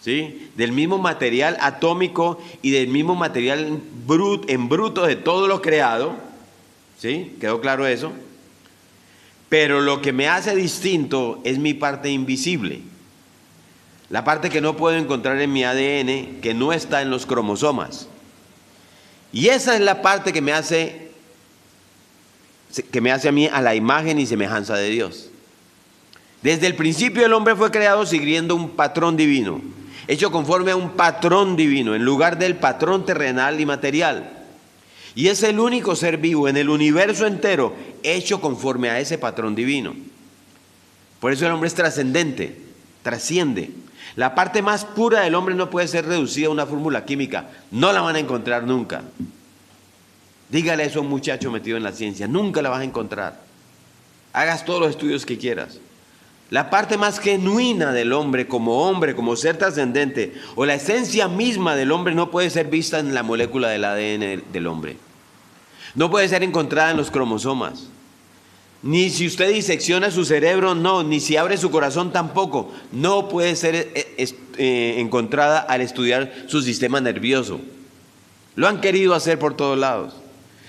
¿sí? Del mismo material atómico y del mismo material en bruto de todo lo creado, ¿sí? ¿Quedó claro eso? Pero lo que me hace distinto es mi parte invisible, la parte que no puedo encontrar en mi ADN, que no está en los cromosomas. Y esa es la parte que me hace a mí a la imagen y semejanza de Dios. Desde el principio el hombre fue creado siguiendo un patrón divino, hecho conforme a un patrón divino, en lugar del patrón terrenal y material. Y es el único ser vivo en el universo entero hecho conforme a ese patrón divino. Por eso el hombre es trascendente, trasciende. La parte más pura del hombre no puede ser reducida a una fórmula química. No la van a encontrar nunca. Dígale eso a un muchacho metido en la ciencia. Nunca la vas a encontrar. Hagas todos los estudios que quieras. La parte más genuina del hombre, como ser trascendente, o la esencia misma del hombre no puede ser vista en la molécula del ADN del hombre. No puede ser encontrada en los cromosomas. Ni si usted disecciona su cerebro, no. Ni si abre su corazón, tampoco. No puede ser encontrada al estudiar su sistema nervioso. Lo han querido hacer por todos lados.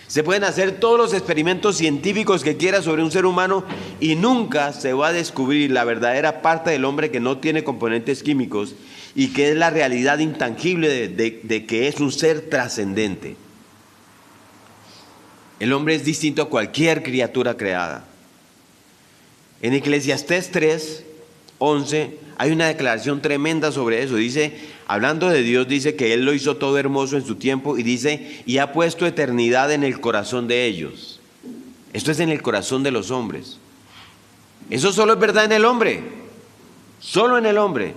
Se pueden hacer todos los experimentos científicos que quiera sobre un ser humano y nunca se va a descubrir la verdadera parte del hombre que no tiene componentes químicos y que es la realidad intangible de que es un ser trascendente. El hombre es distinto a cualquier criatura creada. En Eclesiastés 3, 11 hay una declaración tremenda sobre eso. Dice, hablando de Dios, dice que Él lo hizo todo hermoso en su tiempo y dice, y ha puesto eternidad en el corazón de ellos. Esto es en el corazón de los hombres. Eso solo es verdad en el hombre. Solo en el hombre.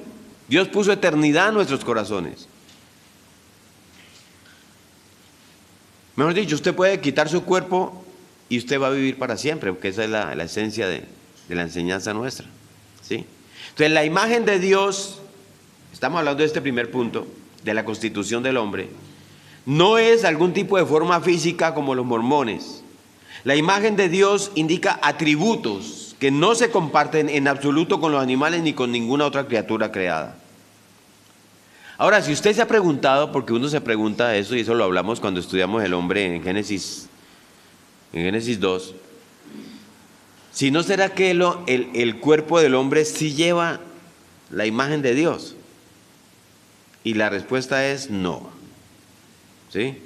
Dios puso eternidad en nuestros corazones. Mejor dicho, usted puede quitar su cuerpo y usted va a vivir para siempre, porque esa es la esencia de la enseñanza nuestra, ¿sí? Entonces, la imagen de Dios, estamos hablando de este primer punto, de la constitución del hombre, no es algún tipo de forma física como los mormones. La imagen de Dios indica atributos que no se comparten en absoluto con los animales ni con ninguna otra criatura creada. Ahora, si usted se ha preguntado, porque uno se pregunta eso, y eso lo hablamos cuando estudiamos el hombre en Génesis 2, si no será que el cuerpo del hombre sí lleva la imagen de Dios. Y la respuesta es no, ¿sí?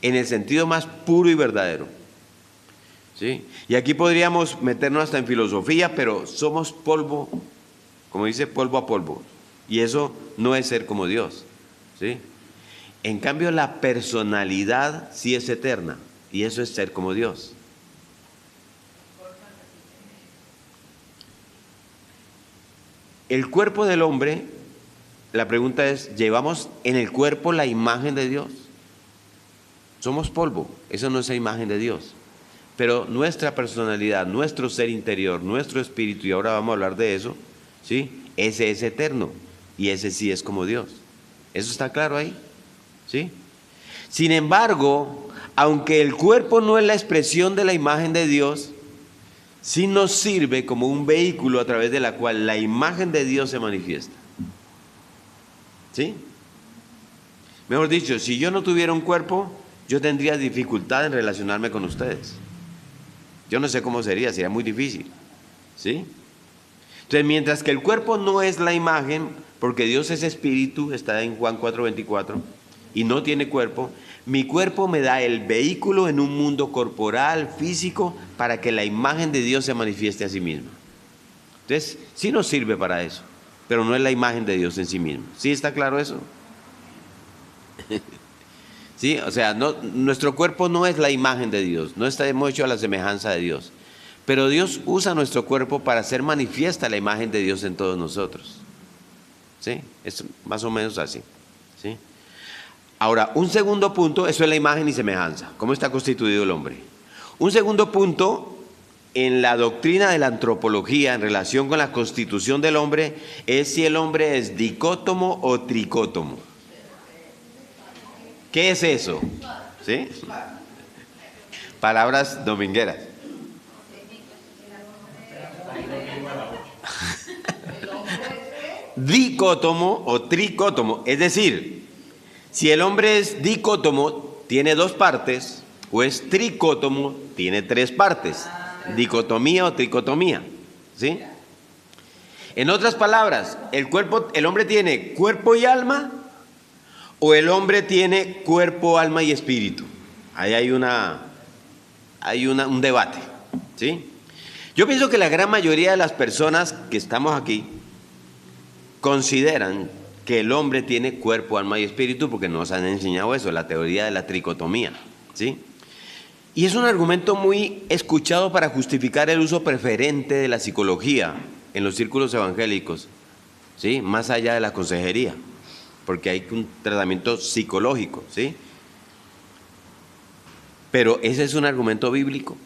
En el sentido más puro y verdadero, ¿sí? Y aquí podríamos meternos hasta en filosofía, pero somos polvo, como dice, polvo a polvo. Y eso no es ser como Dios, ¿sí? En cambio, la personalidad sí es eterna, y eso es ser como Dios. El cuerpo del hombre, la pregunta es, ¿llevamos en el cuerpo la imagen de Dios? Somos polvo, eso no es la imagen de Dios. Pero nuestra personalidad, nuestro ser interior, nuestro espíritu, y ahora vamos a hablar de eso, ¿sí? Ese es eterno. Y ese sí es como Dios. ¿Eso está claro ahí? ¿Sí? Sin embargo, aunque el cuerpo no es la expresión de la imagen de Dios, sí nos sirve como un vehículo a través de la cual la imagen de Dios se manifiesta. ¿Sí? Mejor dicho, si yo no tuviera un cuerpo, yo tendría dificultad en relacionarme con ustedes. Yo no sé cómo sería muy difícil. ¿Sí? Entonces, mientras que el cuerpo no es la imagen, porque Dios es espíritu, está en Juan 4:24, y no tiene cuerpo, mi cuerpo me da el vehículo en un mundo corporal, físico, para que la imagen de Dios se manifieste a sí misma. Entonces, sí nos sirve para eso, pero no es la imagen de Dios en sí mismo. ¿Sí está claro eso? ¿Sí? O sea, nuestro cuerpo no es la imagen de Dios, no estamos hechos a la semejanza de Dios. Pero Dios usa nuestro cuerpo para hacer manifiesta la imagen de Dios en todos nosotros. ¿Sí? Es más o menos así. ¿Sí? Ahora, un segundo punto, eso es la imagen y semejanza. ¿Cómo está constituido el hombre? Un segundo punto, en la doctrina de la antropología en relación con la constitución del hombre, es si el hombre es dicótomo o tricótomo. ¿Qué es eso? ¿Sí? Palabras domingueras. Dicótomo o tricótomo, es decir, si el hombre es dicótomo, tiene dos partes, o es tricótomo, tiene tres partes. Dicotomía o tricotomía, ¿sí? En otras palabras, el hombre tiene cuerpo y alma, o el hombre tiene cuerpo, alma y espíritu. Ahí hay un debate, ¿sí? Yo pienso que la gran mayoría de las personas que estamos aquí consideran que el hombre tiene cuerpo, alma y espíritu porque nos han enseñado eso, la teoría de la tricotomía, ¿sí? Y es un argumento muy escuchado para justificar el uso preferente de la psicología en los círculos evangélicos, ¿sí? Más allá de la consejería, porque hay un tratamiento psicológico, ¿sí? Pero ese es un argumento bíblico.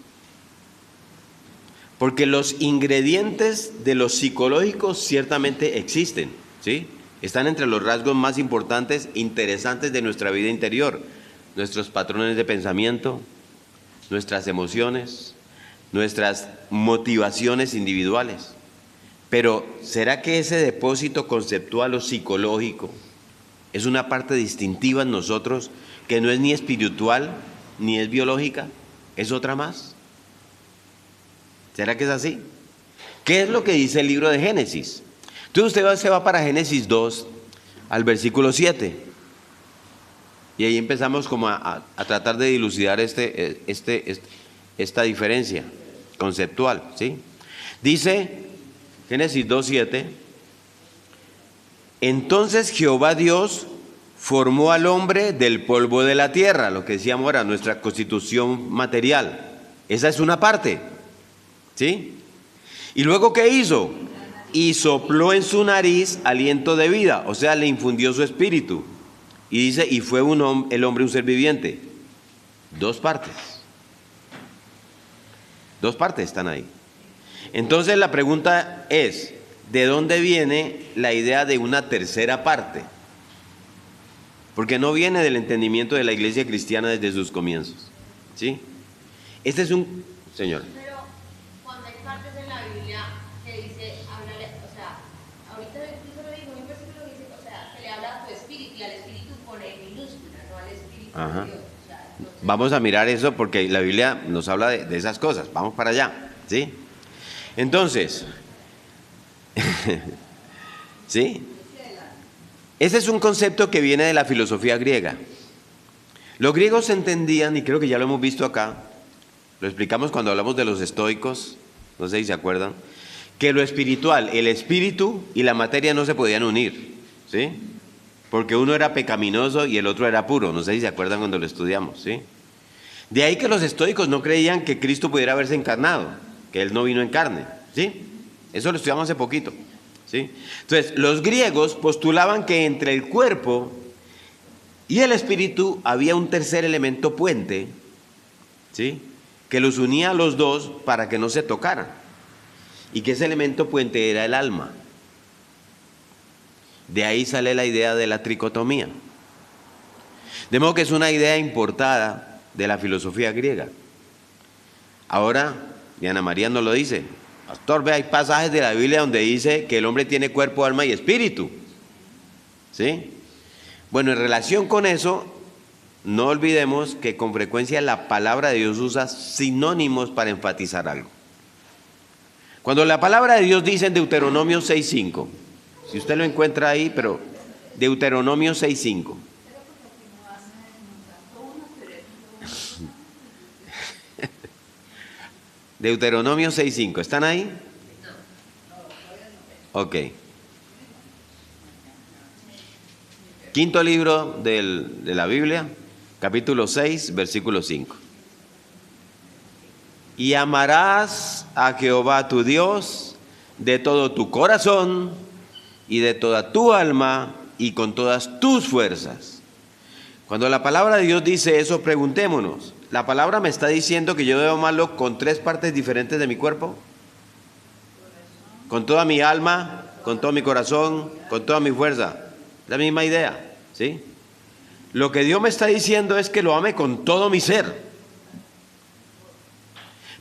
Porque los ingredientes de lo psicológico ciertamente existen, ¿sí? Están entre los rasgos más importantes e interesantes de nuestra vida interior. Nuestros patrones de pensamiento, nuestras emociones, nuestras motivaciones individuales. Pero, ¿será que ese depósito conceptual o psicológico es una parte distintiva en nosotros que no es ni espiritual ni es biológica? ¿Es otra más? ¿Será que es así? ¿Qué es lo que dice el libro de Génesis? Entonces usted se va para Génesis 2, al versículo 7. Y ahí empezamos como a tratar de dilucidar esta diferencia conceptual, ¿sí? Dice Génesis 2, 7. Entonces Jehová Dios formó al hombre del polvo de la tierra, lo que decíamos ahora, nuestra constitución material. Esa es una parte, ¿sí? Y luego, ¿qué hizo? Y sopló en su nariz aliento de vida, o sea, le infundió su espíritu. Y dice, y fue el hombre un ser viviente. Dos partes. Dos partes están ahí. Entonces la pregunta es, ¿de dónde viene la idea de una tercera parte? Porque no viene del entendimiento de la iglesia cristiana desde sus comienzos, ¿sí? Este es un... Señor. Pero cuando hay partes en la Biblia que dice, háblale, o sea, ahorita incluso lo digo, un versículo que dice, o sea, se le habla a tu espíritu y al espíritu pone minúscula, no al espíritu Ajá. de Dios. O sea, entonces, Vamos a mirar eso porque la Biblia nos habla de esas cosas. Vamos para allá, ¿sí? Entonces, ¿sí? Ese es un concepto que viene de la filosofía griega. Los griegos entendían, y creo que ya lo hemos visto acá, lo explicamos cuando hablamos de los estoicos, no sé si se acuerdan, que lo espiritual, el espíritu y la materia no se podían unir, ¿sí? Porque uno era pecaminoso y el otro era puro, no sé si se acuerdan cuando lo estudiamos, ¿sí? De ahí que los estoicos no creían que Cristo pudiera haberse encarnado, que Él no vino en carne, ¿sí? Eso lo estudiamos hace poquito, ¿sí? Entonces, los griegos postulaban que entre el cuerpo y el espíritu había un tercer elemento puente, ¿sí? Que los unía a los dos para que no se tocaran. Y que ese elemento puente era el alma. De ahí sale la idea de la tricotomía. De modo que es una idea importada de la filosofía griega. Ahora, Diana María nos lo dice. Pastor, ve, hay pasajes de la Biblia donde dice que el hombre tiene cuerpo, alma y espíritu. ¿Sí? Bueno, en relación con eso, no olvidemos que con frecuencia la palabra de Dios usa sinónimos para enfatizar algo. Cuando la palabra de Dios dice en Deuteronomio 6.5, si usted lo encuentra ahí, pero Deuteronomio 6.5. Deuteronomio 6.5, ¿están ahí? Ok. Quinto libro de la Biblia, capítulo 6, versículo 5. Y amarás a Jehová tu Dios de todo tu corazón y de toda tu alma y con todas tus fuerzas. Cuando la palabra de Dios dice eso, preguntémonos, ¿la palabra me está diciendo que yo debo amarlo con tres partes diferentes de mi cuerpo? Con toda mi alma, con todo mi corazón, con toda mi fuerza. La misma idea, ¿sí? Lo que Dios me está diciendo es que lo ame con todo mi ser.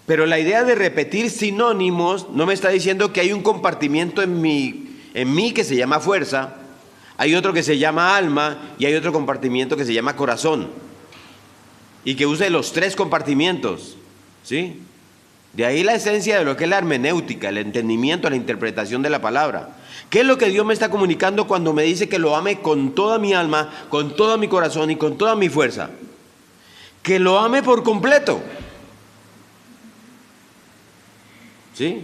Pero la idea de repetir sinónimos no me está diciendo que hay un compartimiento en mí que se llama fuerza, hay otro que se llama alma y hay otro compartimiento que se llama corazón. Y que use los tres compartimientos, ¿sí? De ahí la esencia de lo que es la hermenéutica, el entendimiento, la interpretación de la palabra. ¿Qué es lo que Dios me está comunicando cuando me dice que lo ame con toda mi alma, con todo mi corazón y con toda mi fuerza? Que lo ame por completo. ¿Sí?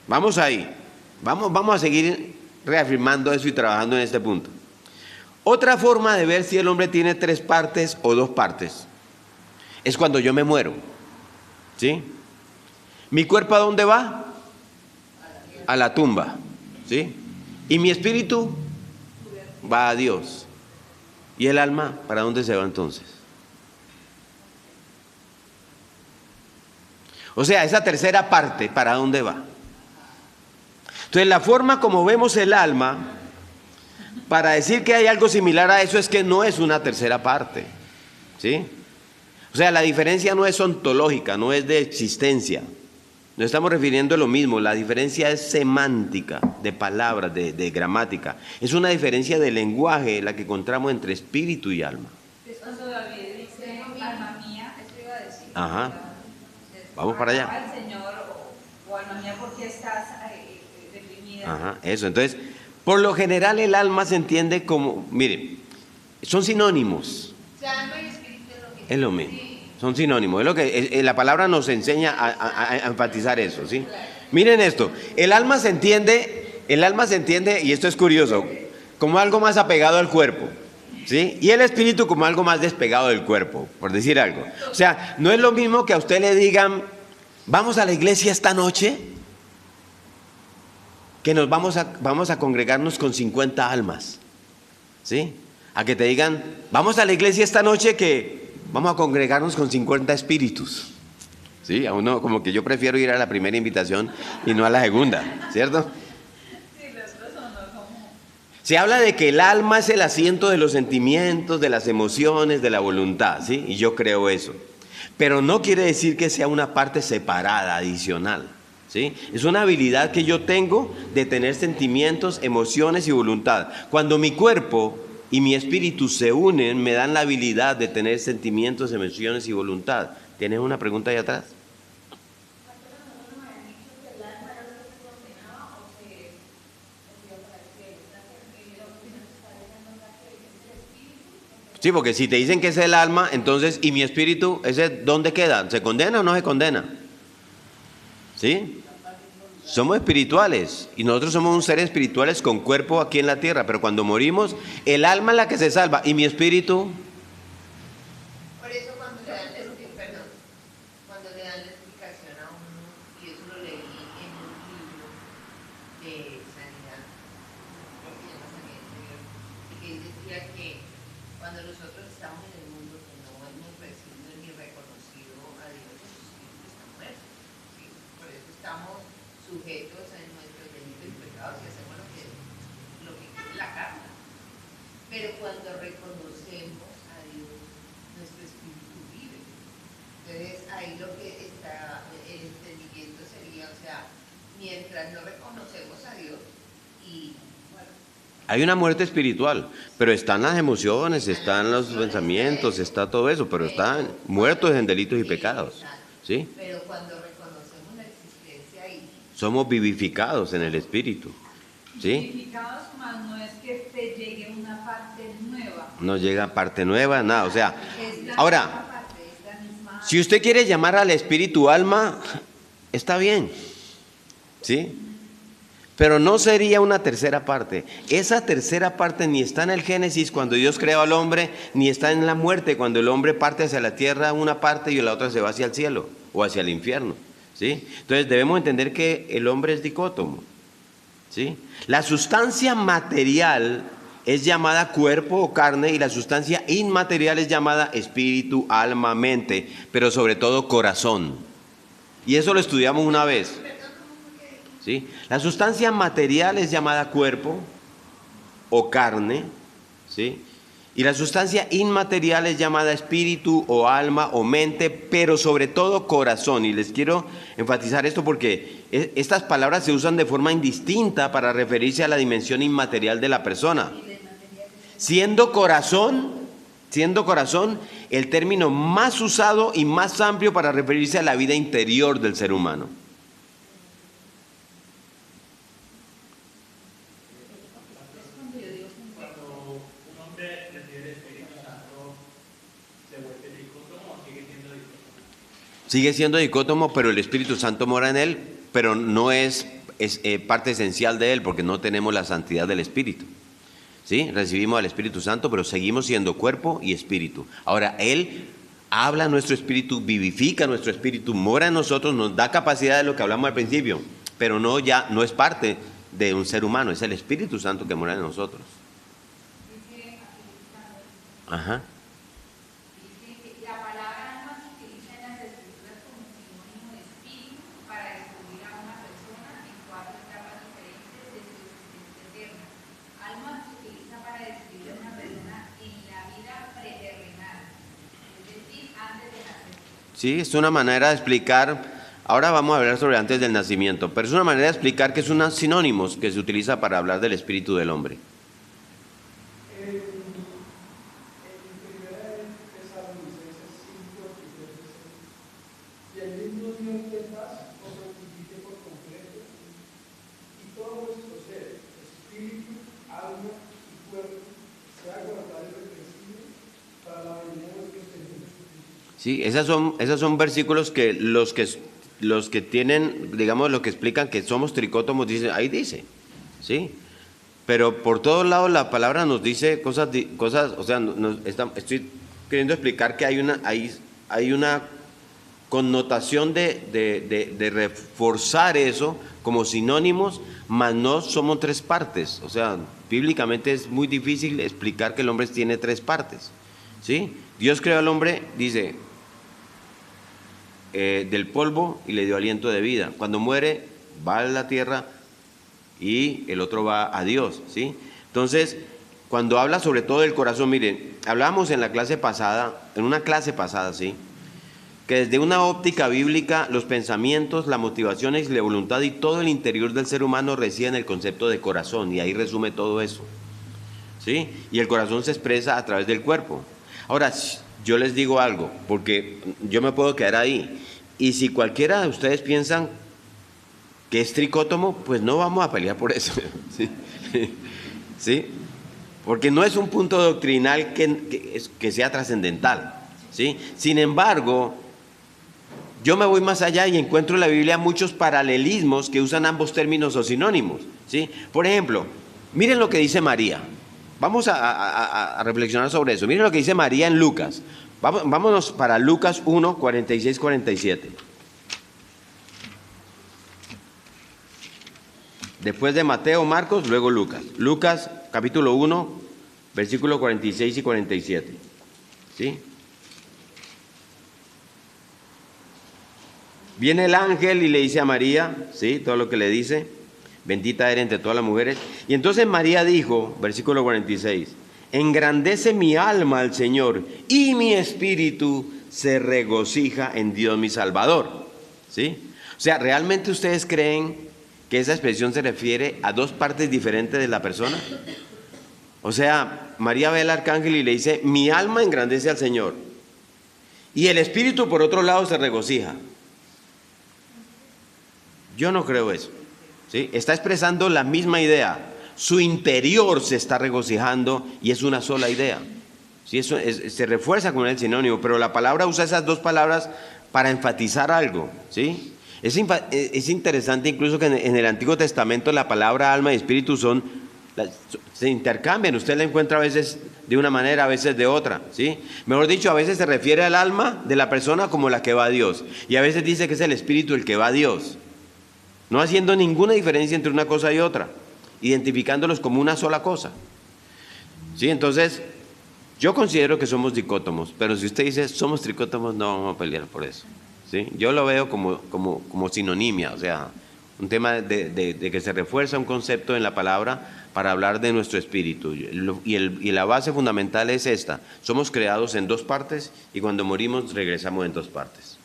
Vamos ahí. Vamos a seguir reafirmando eso y trabajando en este punto. Otra forma de ver si el hombre tiene tres partes o dos partes es cuando yo me muero. ¿Sí? ¿Mi cuerpo a dónde va? A la tumba. ¿Sí? Y mi espíritu va a Dios. ¿Y el alma para dónde se va entonces? O sea, esa tercera parte, ¿para dónde va? Entonces, la forma como vemos el alma, para decir que hay algo similar a eso, es que no es una tercera parte. ¿Sí? O sea, la diferencia no es ontológica, no es de existencia. Nos estamos refiriendo a lo mismo, la diferencia es semántica, de palabras, de gramática. Es una diferencia de lenguaje la que encontramos entre espíritu y alma. Es cuando David dice, alma mía, eso iba a decir. Ajá. Vamos para allá. Al Señor, o alma mía, ¿por qué estás deprimida? Ajá, eso. Entonces, por lo general el alma se entiende como, miren, son sinónimos. O sea, alma y espíritu es lo mismo. Es lo mismo. Sí. Son sinónimos. Es lo que la palabra nos enseña a enfatizar eso, ¿sí? Miren esto. El alma se entiende, y esto es curioso, como algo más apegado al cuerpo, ¿sí? Y el espíritu como algo más despegado del cuerpo, por decir algo. O sea, no es lo mismo que a usted le digan, vamos a la iglesia esta noche, que nos vamos a congregarnos con 50 almas, ¿sí? A que te digan, vamos a la iglesia esta noche que vamos a congregarnos con 50 espíritus, ¿sí? A uno como que yo prefiero ir a la primera invitación y no a la segunda, ¿cierto? Sí, los otros son como... Se habla de que el alma es el asiento de los sentimientos, de las emociones, de la voluntad, ¿sí? Y yo creo eso. Pero no quiere decir que sea una parte separada, adicional, ¿sí? Es una habilidad que yo tengo de tener sentimientos, emociones y voluntad. Cuando mi cuerpo y mi espíritu se unen, me dan la habilidad de tener sentimientos, emociones y voluntad. ¿Tienes una pregunta ahí atrás? Sí, porque si te dicen que es el alma, entonces, ¿y mi espíritu? ¿Ese dónde queda? ¿Se condena o no se condena? ¿Sí? Somos espirituales y nosotros somos un seres espirituales con cuerpo aquí en la tierra, pero cuando morimos, el alma es la que se salva y mi espíritu. Por eso cuando le dan cuando le dan la explicación a uno, y eso lo leí en un libro de sanidad, creo que se llama Sanidad Interior, y que él decía que cuando nosotros estamos en el mundo que no hemos recibido ni reconocido a Dios, nuestro espíritu está muerto, ¿sí? Por eso estamos sujetos a nuestros delitos y pecados y hacemos lo que quiere la carne. Pero cuando reconocemos a Dios, nuestro espíritu vive. Entonces ahí lo que está, el entendimiento sería, o sea, mientras no reconocemos a Dios y bueno, Hay una muerte espiritual, pero están las emociones, están los pensamientos, está todo eso, pero están muertos en delitos y pecados. ¿Sí? pero cuando reconocemos la existencia ahí, Somos vivificados en el espíritu. ¿Sí? Significados más no es que te llegue una parte nueva. No llega parte nueva, nada. O sea, Es la ahora, misma parte, es la misma. si usted quiere llamar al espíritu alma, está bien. ¿Sí? Pero no sería una tercera parte. Esa tercera parte ni está en el Génesis cuando Dios creó al hombre, ni está en la muerte cuando el hombre parte hacia la tierra una parte y la otra se va hacia el cielo o hacia el infierno. ¿Sí? Entonces debemos entender que el hombre es dicótomo. ¿Sí? La sustancia material es llamada cuerpo o carne y la sustancia inmaterial es llamada espíritu, alma, mente, pero sobre todo corazón. Y eso lo estudiamos una vez. ¿Sí? La sustancia material es llamada cuerpo o carne, ¿sí? Y la sustancia inmaterial es llamada espíritu o alma o mente, pero sobre todo corazón. Y les quiero enfatizar esto porque estas palabras se usan de forma indistinta para referirse a la dimensión inmaterial de la persona. Siendo corazón, el término más usado y más amplio para referirse a la vida interior del ser humano. Sigue siendo dicótomo, pero el Espíritu Santo mora en él, pero no es parte esencial de él, porque no tenemos la santidad del Espíritu. ¿Sí? Recibimos al Espíritu Santo, pero seguimos siendo cuerpo y espíritu. Ahora, él habla a nuestro espíritu, vivifica nuestro espíritu, mora en nosotros, nos da capacidad de lo que hablamos al principio, pero no es parte de un ser humano, es el Espíritu Santo que mora en nosotros. Ajá. La palabra alma se utiliza en las escrituras como sinónimo de espíritu para describir a una persona en cuatro etapas diferentes de su existencia eterna. Alma se utiliza para describir a una persona en la vida preterrenal, es decir, antes de nacer. Sí, es una manera de explicar, ahora vamos a hablar sobre antes del nacimiento, pero es una manera de explicar que son sinónimos que se utiliza para hablar del espíritu del hombre. Sí, esos son versículos que los que tienen, digamos, lo que explican que somos tricótomos, dicen, ahí dice, ¿sí? Pero por todos lados la palabra nos dice cosas, o sea, estoy queriendo explicar que hay una connotación de reforzar eso como sinónimos, mas no somos tres partes. O sea, bíblicamente es muy difícil explicar que el hombre tiene tres partes, ¿sí? Dios creó al hombre, dice, del polvo y le dio aliento de vida. Cuando muere, va a la tierra y el otro va a Dios, ¿sí? Entonces, cuando habla sobre todo del corazón, miren, hablábamos en una clase pasada, ¿sí? Que desde una óptica bíblica, los pensamientos, las motivaciones, la voluntad y todo el interior del ser humano reside en el concepto de corazón, y ahí resume todo eso, ¿sí? Y el corazón se expresa a través del cuerpo. Ahora, yo les digo algo, porque yo me puedo quedar ahí, y si cualquiera de ustedes piensan que es tricótomo, pues no vamos a pelear por eso, ¿sí? ¿Sí? Porque no es un punto doctrinal que sea trascendental, ¿sí? Sin embargo, yo me voy más allá y encuentro en la Biblia muchos paralelismos que usan ambos términos o sinónimos, ¿sí? Por ejemplo, miren lo que dice María. Vamos a reflexionar sobre eso. Miren lo que dice María en Lucas. Vámonos para Lucas 1, 46, 47. Después de Mateo, Marcos, luego Lucas. Lucas, capítulo 1, versículos 46 y 47. ¿Sí? Viene el ángel y le dice a María, ¿sí? Todo lo que le dice, bendita eres entre todas las mujeres. Y entonces María dijo, versículo 46, Engrandece mi alma al Señor y mi espíritu se regocija en Dios mi Salvador. ¿Sí? O sea, ¿realmente ustedes creen que esa expresión se refiere a dos partes diferentes de la persona? O sea, María ve al arcángel y le dice, mi alma engrandece al Señor. Y el espíritu por otro lado se regocija. Yo no creo eso. ¿Sí? Está expresando la misma idea. Su interior se está regocijando y es una sola idea. ¿Sí? Eso se refuerza con el sinónimo, pero la palabra usa esas dos palabras para enfatizar algo. ¿Sí? Es interesante incluso que en el Antiguo Testamento la palabra alma y espíritu se intercambian. Usted la encuentra a veces de una manera, a veces de otra. ¿Sí? Mejor dicho, a veces se refiere al alma de la persona como la que va a Dios. Y a veces dice que es el espíritu el que va a Dios. No haciendo ninguna diferencia entre una cosa y otra, identificándolos como una sola cosa. ¿Sí? Entonces, yo considero que somos dicótomos, pero si usted dice somos tricótomos, no vamos a pelear por eso. ¿Sí? Yo lo veo como sinonimia, o sea, un tema de que se refuerza un concepto en la palabra para hablar de nuestro espíritu. Y la base fundamental es esta: somos creados en dos partes y cuando morimos regresamos en dos partes.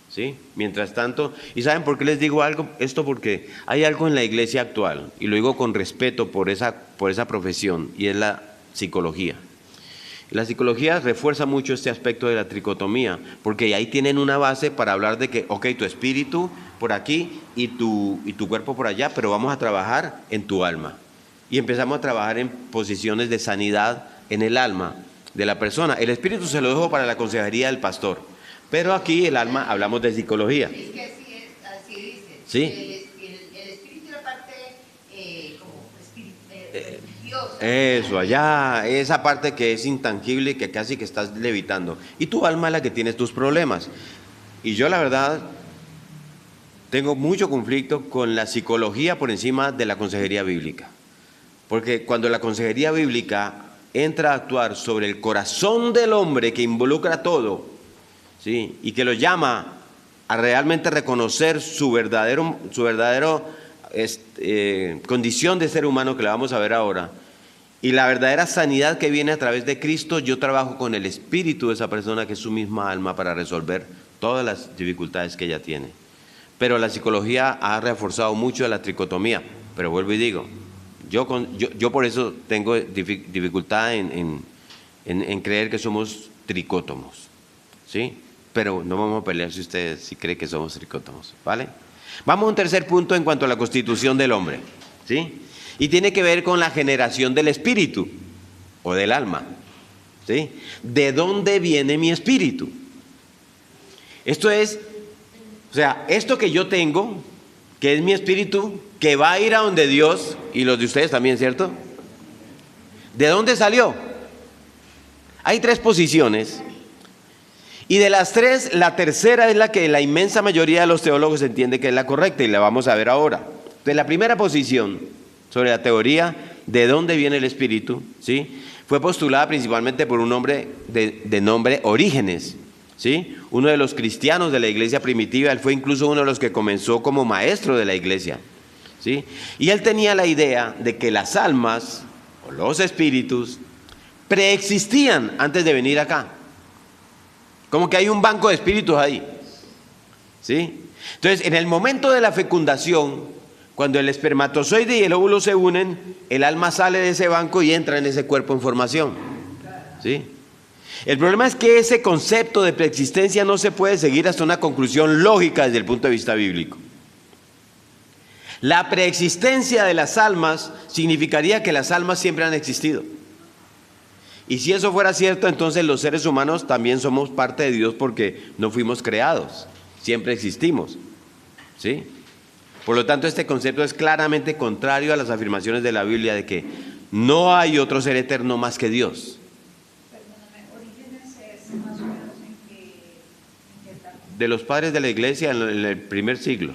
¿Sí? Mientras tanto, ¿y saben por qué les digo algo? Esto porque hay algo en la iglesia actual, y lo digo con respeto por esa profesión, y es la psicología. La psicología refuerza mucho este aspecto de la tricotomía, porque ahí tienen una base para hablar de que, ok, tu espíritu por aquí y tu cuerpo por allá, pero vamos a trabajar en tu alma. Y empezamos a trabajar en posiciones de sanidad en el alma de la persona. El espíritu se lo dejo para la consejería del pastor. Pero aquí el alma, hablamos de psicología. Es que así dice. ¿Sí? El espíritu es la parte como religiosa. Eso, allá, esa parte que es intangible, que casi que estás levitando. Y tu alma es la que tiene tus problemas. Y yo la verdad tengo mucho conflicto con la psicología por encima de la consejería bíblica. Porque cuando la consejería bíblica entra a actuar sobre el corazón del hombre, que involucra todo, ¿sí? Y que lo llama a realmente reconocer su verdadero condición de ser humano, que la vamos a ver ahora, y la verdadera sanidad que viene a través de Cristo, yo trabajo con el espíritu de esa persona, que es su misma alma, para resolver todas las dificultades que ella tiene. Pero la psicología ha reforzado mucho la tricotomía. Pero vuelvo y digo, yo por eso tengo dificultad en creer que somos tricótomos. ¿Sí? Pero no vamos a pelear si usted sí cree que somos tricótomos, ¿vale? Vamos a un tercer punto en cuanto a la constitución del hombre, ¿sí? Y tiene que ver con la generación del espíritu o del alma, ¿sí? ¿De dónde viene mi espíritu? Esto es, o sea, esto que yo tengo, que es mi espíritu, que va a ir a donde Dios, y los de ustedes también, ¿cierto? ¿De dónde salió? Hay tres posiciones. Y de las tres, la tercera es la que la inmensa mayoría de los teólogos entiende que es la correcta, y la vamos a ver ahora. Entonces, la primera posición sobre la teoría de dónde viene el espíritu, ¿sí?, fue postulada principalmente por un hombre de nombre Orígenes, ¿sí?, uno de los cristianos de la iglesia primitiva. Él fue incluso uno de los que comenzó como maestro de la iglesia, ¿sí? Y él tenía la idea de que las almas o los espíritus preexistían antes de venir acá. Como que hay un banco de espíritus ahí, ¿sí? Entonces, en el momento de la fecundación, cuando el espermatozoide y el óvulo se unen, el alma sale de ese banco y entra en ese cuerpo en formación, ¿sí? El problema es que ese concepto de preexistencia no se puede seguir hasta una conclusión lógica desde el punto de vista bíblico. La preexistencia de las almas significaría que las almas siempre han existido. Y si eso fuera cierto, entonces los seres humanos también somos parte de Dios, porque no fuimos creados, siempre existimos, ¿sí? Por lo tanto, este concepto es claramente contrario a las afirmaciones de la Biblia de que no hay otro ser eterno más que Dios. Perdóname, Orígenes es más o menos en qué etapa. De los padres de la iglesia en el primer siglo,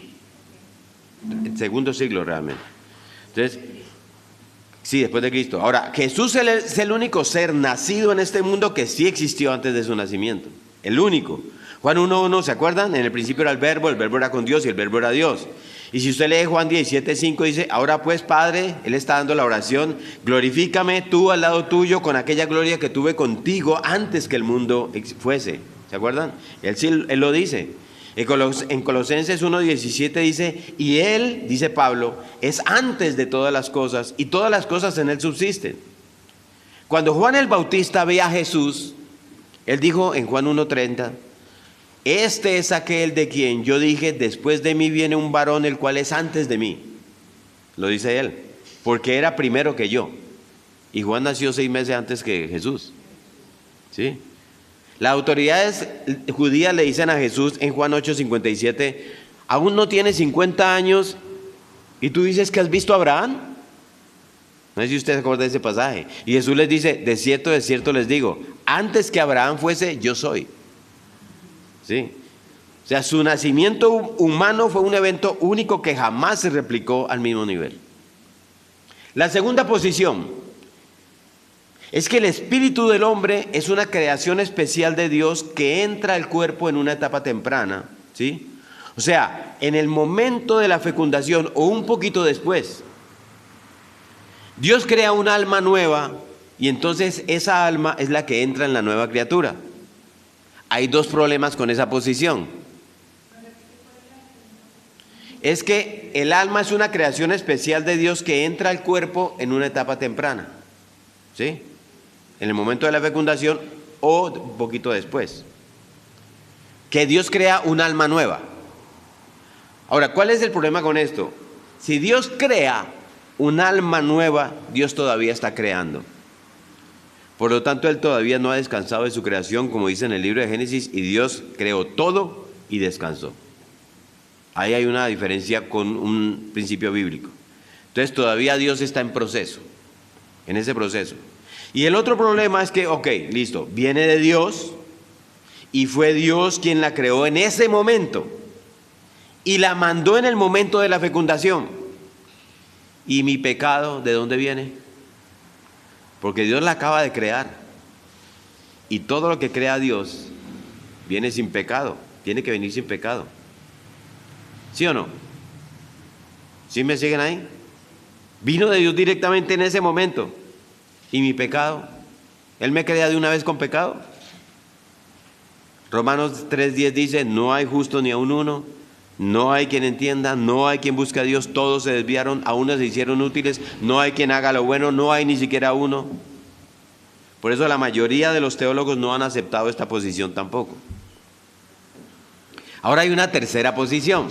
el segundo siglo realmente. Entonces, sí, después de Cristo. Ahora, Jesús es el único ser nacido en este mundo que sí existió antes de su nacimiento. El único. Juan 1:1, ¿se acuerdan? En el principio era el verbo era con Dios y el verbo era Dios. Y si usted lee Juan 17:5, dice, ahora pues, Padre, Él está dando la oración, glorifícame tú al lado tuyo con aquella gloria que tuve contigo antes que el mundo fuese. ¿Se acuerdan? Él lo dice. En Colosenses 1:17 dice, y Él, dice Pablo, es antes de todas las cosas, y todas las cosas en Él subsisten. Cuando Juan el Bautista ve a Jesús, él dijo en Juan 1:30, este es aquel de quien yo dije, después de mí viene un varón el cual es antes de mí. Lo dice él, porque era primero que yo. Y Juan nació 6 meses antes que Jesús. ¿Sí? Las autoridades judías le dicen a Jesús en Juan 8:57, aún no tienes 50 años y tú dices que has visto a Abraham. No sé si usted se acuerda de ese pasaje. Y Jesús les dice, de cierto les digo, antes que Abraham fuese, yo soy. ¿Sí? O sea, su nacimiento humano fue un evento único que jamás se replicó al mismo nivel. La segunda posición es que el espíritu del hombre es una creación especial de Dios que entra al cuerpo en una etapa temprana, ¿sí? O sea, en el momento de la fecundación o un poquito después, Dios crea un alma nueva y entonces esa alma es la que entra en la nueva criatura. Hay 2 problemas con esa posición. Es que el alma es una creación especial de Dios que entra al cuerpo en una etapa temprana, ¿sí? En el momento de la fecundación o un poquito después. Que Dios crea un alma nueva. Ahora, ¿cuál es el problema con esto? Si Dios crea un alma nueva, Dios todavía está creando. Por lo tanto, Él todavía no ha descansado de su creación, como dice en el libro de Génesis, y Dios creó todo y descansó. Ahí hay una diferencia con un principio bíblico. Entonces, todavía Dios está en proceso, en ese proceso. Y el otro problema es que, ok, listo, viene de Dios y fue Dios quien la creó en ese momento y la mandó en el momento de la fecundación. ¿Y mi pecado de dónde viene? Porque Dios la acaba de crear y todo lo que crea Dios viene sin pecado, tiene que venir sin pecado. ¿Sí o no? ¿Sí me siguen ahí? Vino de Dios directamente en ese momento. ¿Y mi pecado? ¿Él me crea de una vez con pecado? Romanos 3:10 dice, no hay justo ni aun uno, no hay quien entienda, no hay quien busque a Dios, todos se desviaron, a unos se hicieron útiles, no hay quien haga lo bueno, no hay ni siquiera uno. Por eso la mayoría de los teólogos no han aceptado esta posición tampoco. Ahora hay una tercera posición,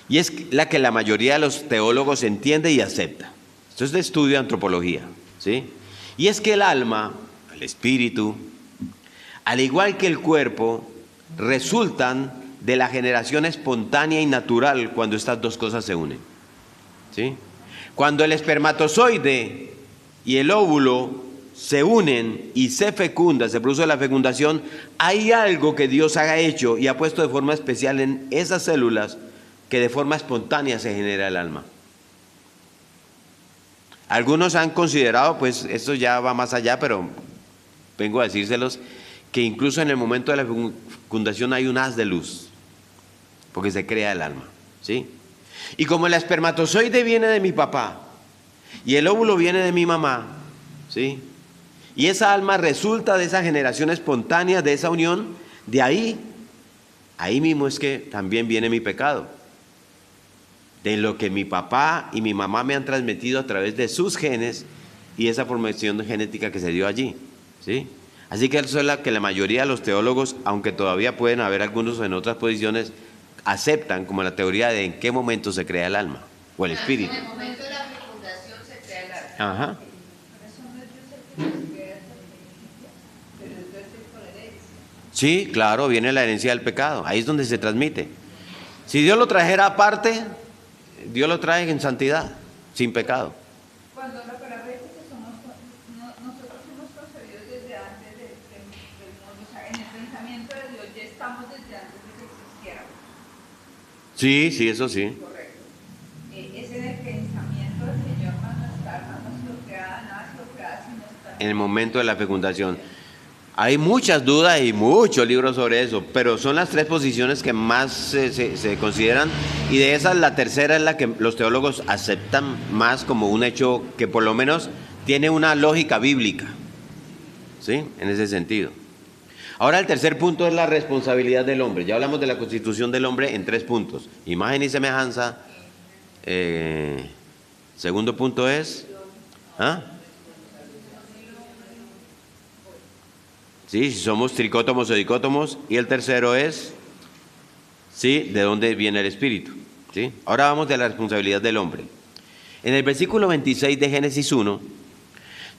y es la que la mayoría de los teólogos entiende y acepta. Esto es de estudio de antropología, ¿sí? Y es que el alma, el espíritu, al igual que el cuerpo, resultan de la generación espontánea y natural cuando estas 2 cosas se unen, ¿sí? Cuando el espermatozoide y el óvulo se unen y se fecunda, se produce la fecundación, hay algo que Dios ha hecho y ha puesto de forma especial en esas células que de forma espontánea se genera el alma. Algunos han considerado, pues esto ya va más allá, pero vengo a decírselos, que incluso en el momento de la fecundación hay un haz de luz, porque se crea el alma, ¿sí? Y como el espermatozoide viene de mi papá y el óvulo viene de mi mamá, ¿sí? Y esa alma resulta de esa generación espontánea, de esa unión, de ahí mismo es que también viene mi pecado. De lo que mi papá y mi mamá me han transmitido a través de sus genes y esa formación genética que se dio allí, ¿sí? Así que eso es la que la mayoría de los teólogos, aunque todavía pueden haber algunos en otras posiciones, aceptan como la teoría de en qué momento se crea el alma o el espíritu. En el momento de la fecundación se crea el alma. Ajá. Sí, claro, viene la herencia del pecado, ahí es donde se transmite. Si Dios lo trajera aparte, Dios lo trae en santidad, sin pecado. Cuando la palabra dice que nosotros somos concebidos desde antes del mundo, o sea, en el pensamiento de Dios ya estamos desde antes de que existiéramos. Sí, eso sí. Correcto. Es en el pensamiento del Señor, más nuestra alma no ha sido creada, nada ha sido creada sin nuestra alma. En el momento de la fecundación. Hay muchas dudas y muchos libros sobre eso, pero son las tres posiciones que más se consideran, y de esas la tercera es la que los teólogos aceptan más como un hecho que por lo menos tiene una lógica bíblica, ¿sí? En ese sentido. Ahora el tercer punto es la responsabilidad del hombre. Ya hablamos de la constitución del hombre en 3 puntos. Imagen y semejanza. Segundo punto es... ¿ah? Sí, si somos tricótomos o dicótomos. Y el tercero es, sí, de dónde viene el espíritu. ¿Sí? Ahora vamos de la responsabilidad del hombre. En el versículo 26 de Génesis 1,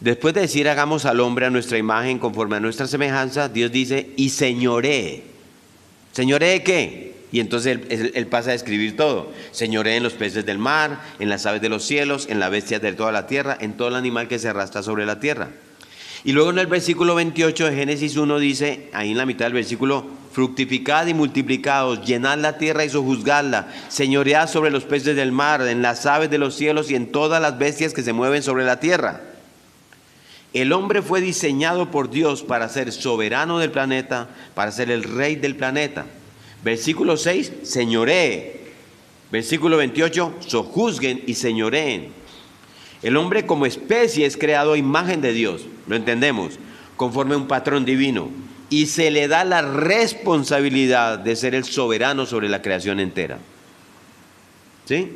después de decir hagamos al hombre a nuestra imagen conforme a nuestra semejanza, Dios dice, y señoree. ¿Señoree qué? Y entonces él pasa a describir todo. Señoree en los peces del mar, en las aves de los cielos, en las bestias de toda la tierra, en todo el animal que se arrastra sobre la tierra. Y luego en el versículo 28 de Génesis 1 dice, ahí en la mitad del versículo, fructificad y multiplicaos, llenad la tierra y sojuzgadla, señoread sobre los peces del mar, en las aves de los cielos y en todas las bestias que se mueven sobre la tierra. El hombre fue diseñado por Dios para ser soberano del planeta, para ser el rey del planeta. Versículo 6, señoree. Versículo 28, sojuzguen y señoreen. El hombre como especie es creado a imagen de Dios, lo entendemos, conforme a un patrón divino, y se le da la responsabilidad de ser el soberano sobre la creación entera. ¿Sí?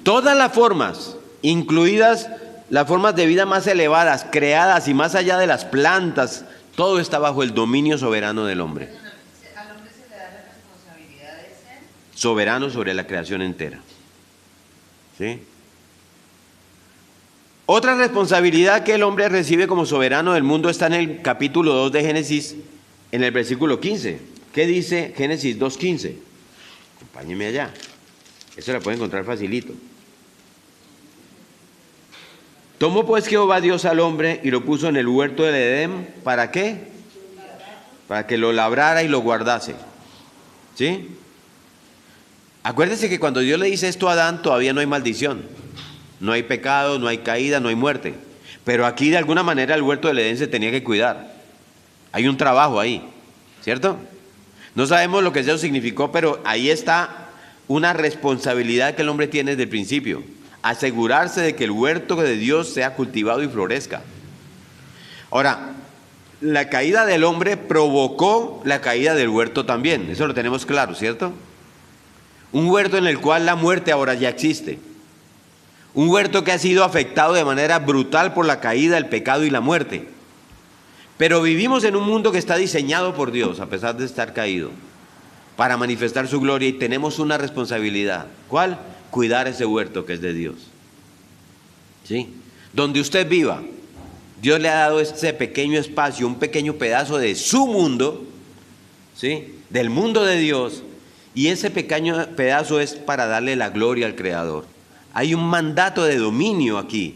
Todas las formas, incluidas las formas de vida más elevadas, creadas y más allá de las plantas, todo está bajo el dominio soberano del hombre. Al hombre se le da la responsabilidad de ser Soberano sobre la creación entera. ¿Sí? Otra responsabilidad que el hombre recibe como soberano del mundo está en el capítulo 2 de Génesis, en el versículo 15. ¿Qué dice Génesis 2:15? Acompáñeme allá. Eso la puede encontrar facilito. Tomó pues Jehová Dios al hombre y lo puso en el huerto del Edén. ¿Para qué? Para que lo labrara y lo guardase. ¿Sí? Acuérdese que cuando Dios le dice esto a Adán, todavía no hay maldición. No hay pecado, no hay caída, no hay muerte. Pero aquí de alguna manera el huerto del Edén se tenía que cuidar. Hay un trabajo ahí, ¿cierto? No sabemos lo que eso significó, pero ahí está una responsabilidad que el hombre tiene desde el principio. Asegurarse de que el huerto de Dios sea cultivado y florezca. Ahora, la caída del hombre provocó la caída del huerto también. Eso lo tenemos claro, ¿cierto? Un huerto en el cual la muerte ahora ya existe. Un huerto que ha sido afectado de manera brutal por la caída, el pecado y la muerte. Pero vivimos en un mundo que está diseñado por Dios, a pesar de estar caído, para manifestar su gloria, y tenemos una responsabilidad. ¿Cuál? Cuidar ese huerto que es de Dios. ¿Sí? Donde usted viva, Dios le ha dado ese pequeño espacio, un pequeño pedazo de su mundo, ¿sí? Del mundo de Dios, y ese pequeño pedazo es para darle la gloria al Creador. Hay un mandato de dominio aquí,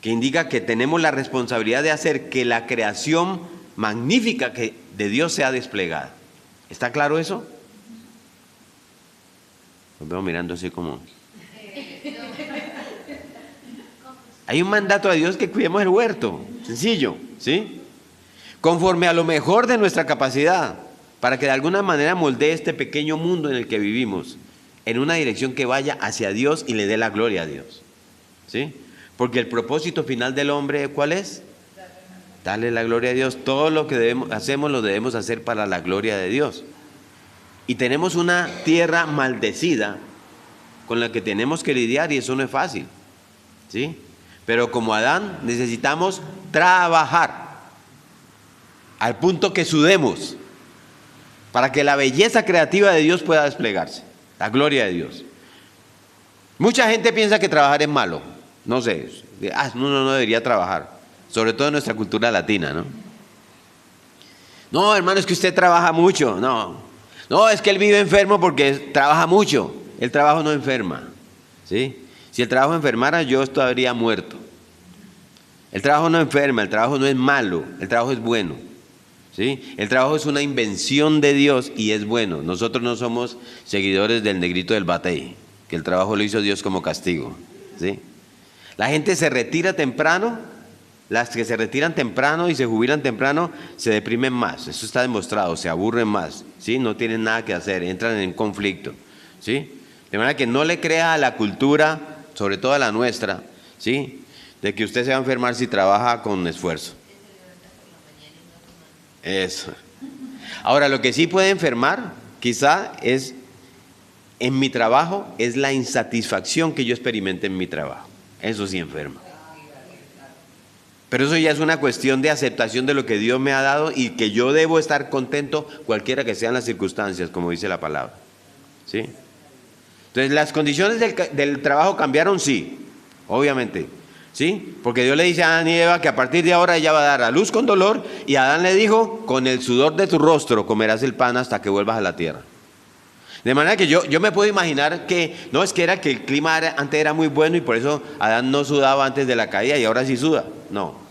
que indica que tenemos la responsabilidad de hacer que la creación magnífica de Dios sea desplegada. ¿Está claro eso? Los veo mirando así como... Hay un mandato de Dios que cuidemos el huerto, sencillo, ¿sí? Conforme a lo mejor de nuestra capacidad, para que de alguna manera moldee este pequeño mundo en el que vivimos, en una dirección que vaya hacia Dios y le dé la gloria a Dios, ¿sí? Porque el propósito final del hombre, ¿cuál es? Darle la gloria a Dios. Todo lo que hacemos lo debemos hacer para la gloria de Dios. Y tenemos una tierra maldecida con la que tenemos que lidiar, y eso no es fácil, ¿sí? Pero como Adán necesitamos trabajar al punto que sudemos para que la belleza creativa de Dios pueda desplegarse, la gloria de Dios. Mucha gente piensa que trabajar es malo. No sé, uno no debería trabajar, sobre todo en nuestra cultura latina, ¿no? No, hermano, es que usted trabaja mucho. No, es que él vive enfermo porque trabaja mucho. El trabajo no enferma, ¿sí? Si el trabajo enfermara, yo estaría muerto. El trabajo no enferma, el trabajo no es malo, el trabajo es bueno, ¿sí? El trabajo es una invención de Dios y es bueno. Nosotros no somos seguidores del negrito del batey, que el trabajo lo hizo Dios como castigo, ¿sí? La gente se retira temprano las que se retiran temprano y se jubilan temprano se deprimen más. Eso está demostrado, se aburren más, ¿sí? No tienen nada que hacer, entran en conflicto, ¿sí? De manera que no le crea a la cultura, sobre todo a la nuestra, ¿sí? De que usted se va a enfermar si trabaja con esfuerzo. Eso. Ahora, lo que sí puede enfermar, quizá, es en mi trabajo, es la insatisfacción que yo experimente en mi trabajo. Eso sí enferma. Pero eso ya es una cuestión de aceptación de lo que Dios me ha dado y que yo debo estar contento cualquiera que sean las circunstancias, como dice la palabra. ¿Sí? Entonces, ¿las condiciones del trabajo cambiaron? Sí, obviamente. ¿Sí? Porque Dios le dice a Adán y Eva que a partir de ahora ella va a dar a luz con dolor, y Adán le dijo, con el sudor de tu rostro comerás el pan hasta que vuelvas a la tierra. De manera que yo me puedo imaginar que, no, es que era que el clima antes era muy bueno y por eso Adán no sudaba antes de la caída y ahora sí suda. No.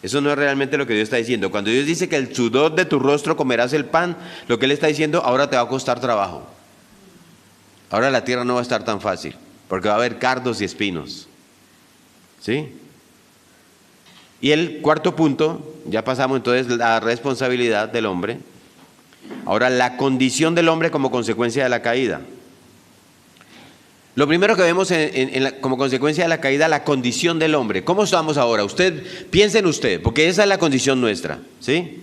Eso no es realmente lo que Dios está diciendo. Cuando Dios dice que el sudor de tu rostro comerás el pan, lo que Él está diciendo, ahora te va a costar trabajo. Ahora la tierra no va a estar tan fácil, porque va a haber cardos y espinos. ¿Sí? Y el cuarto punto, ya pasamos entonces la responsabilidad del hombre. Ahora, la condición del hombre como consecuencia de la caída. Lo primero que vemos como consecuencia de la caída, la condición del hombre. ¿Cómo estamos ahora? Usted, piense en usted, porque esa es la condición nuestra, ¿sí?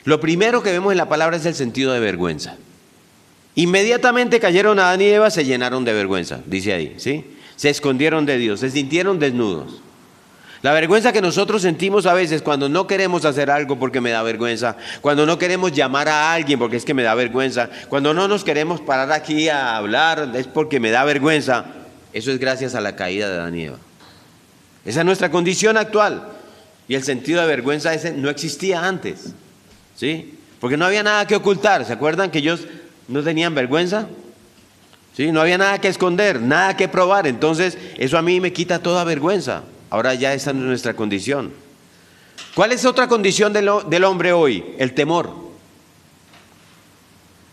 Lo primero que vemos en la palabra es el sentido de vergüenza. Inmediatamente cayeron Adán y Eva, se llenaron de vergüenza, dice ahí, ¿sí? Se escondieron de Dios, se sintieron desnudos. La vergüenza que nosotros sentimos a veces cuando no queremos hacer algo porque me da vergüenza, cuando no queremos llamar a alguien porque es que me da vergüenza, cuando no nos queremos parar aquí a hablar es porque me da vergüenza, eso es gracias a la caída de Adán y Eva. Esa es nuestra condición actual. Y el sentido de vergüenza ese no existía antes, ¿sí? Porque no había nada que ocultar. ¿Se acuerdan que ellos no tenían vergüenza? ¿Sí? No había nada que esconder, nada que probar. Entonces eso a mí me quita toda vergüenza. Ahora ya esa es nuestra condición. ¿Cuál es otra condición del hombre hoy? El temor.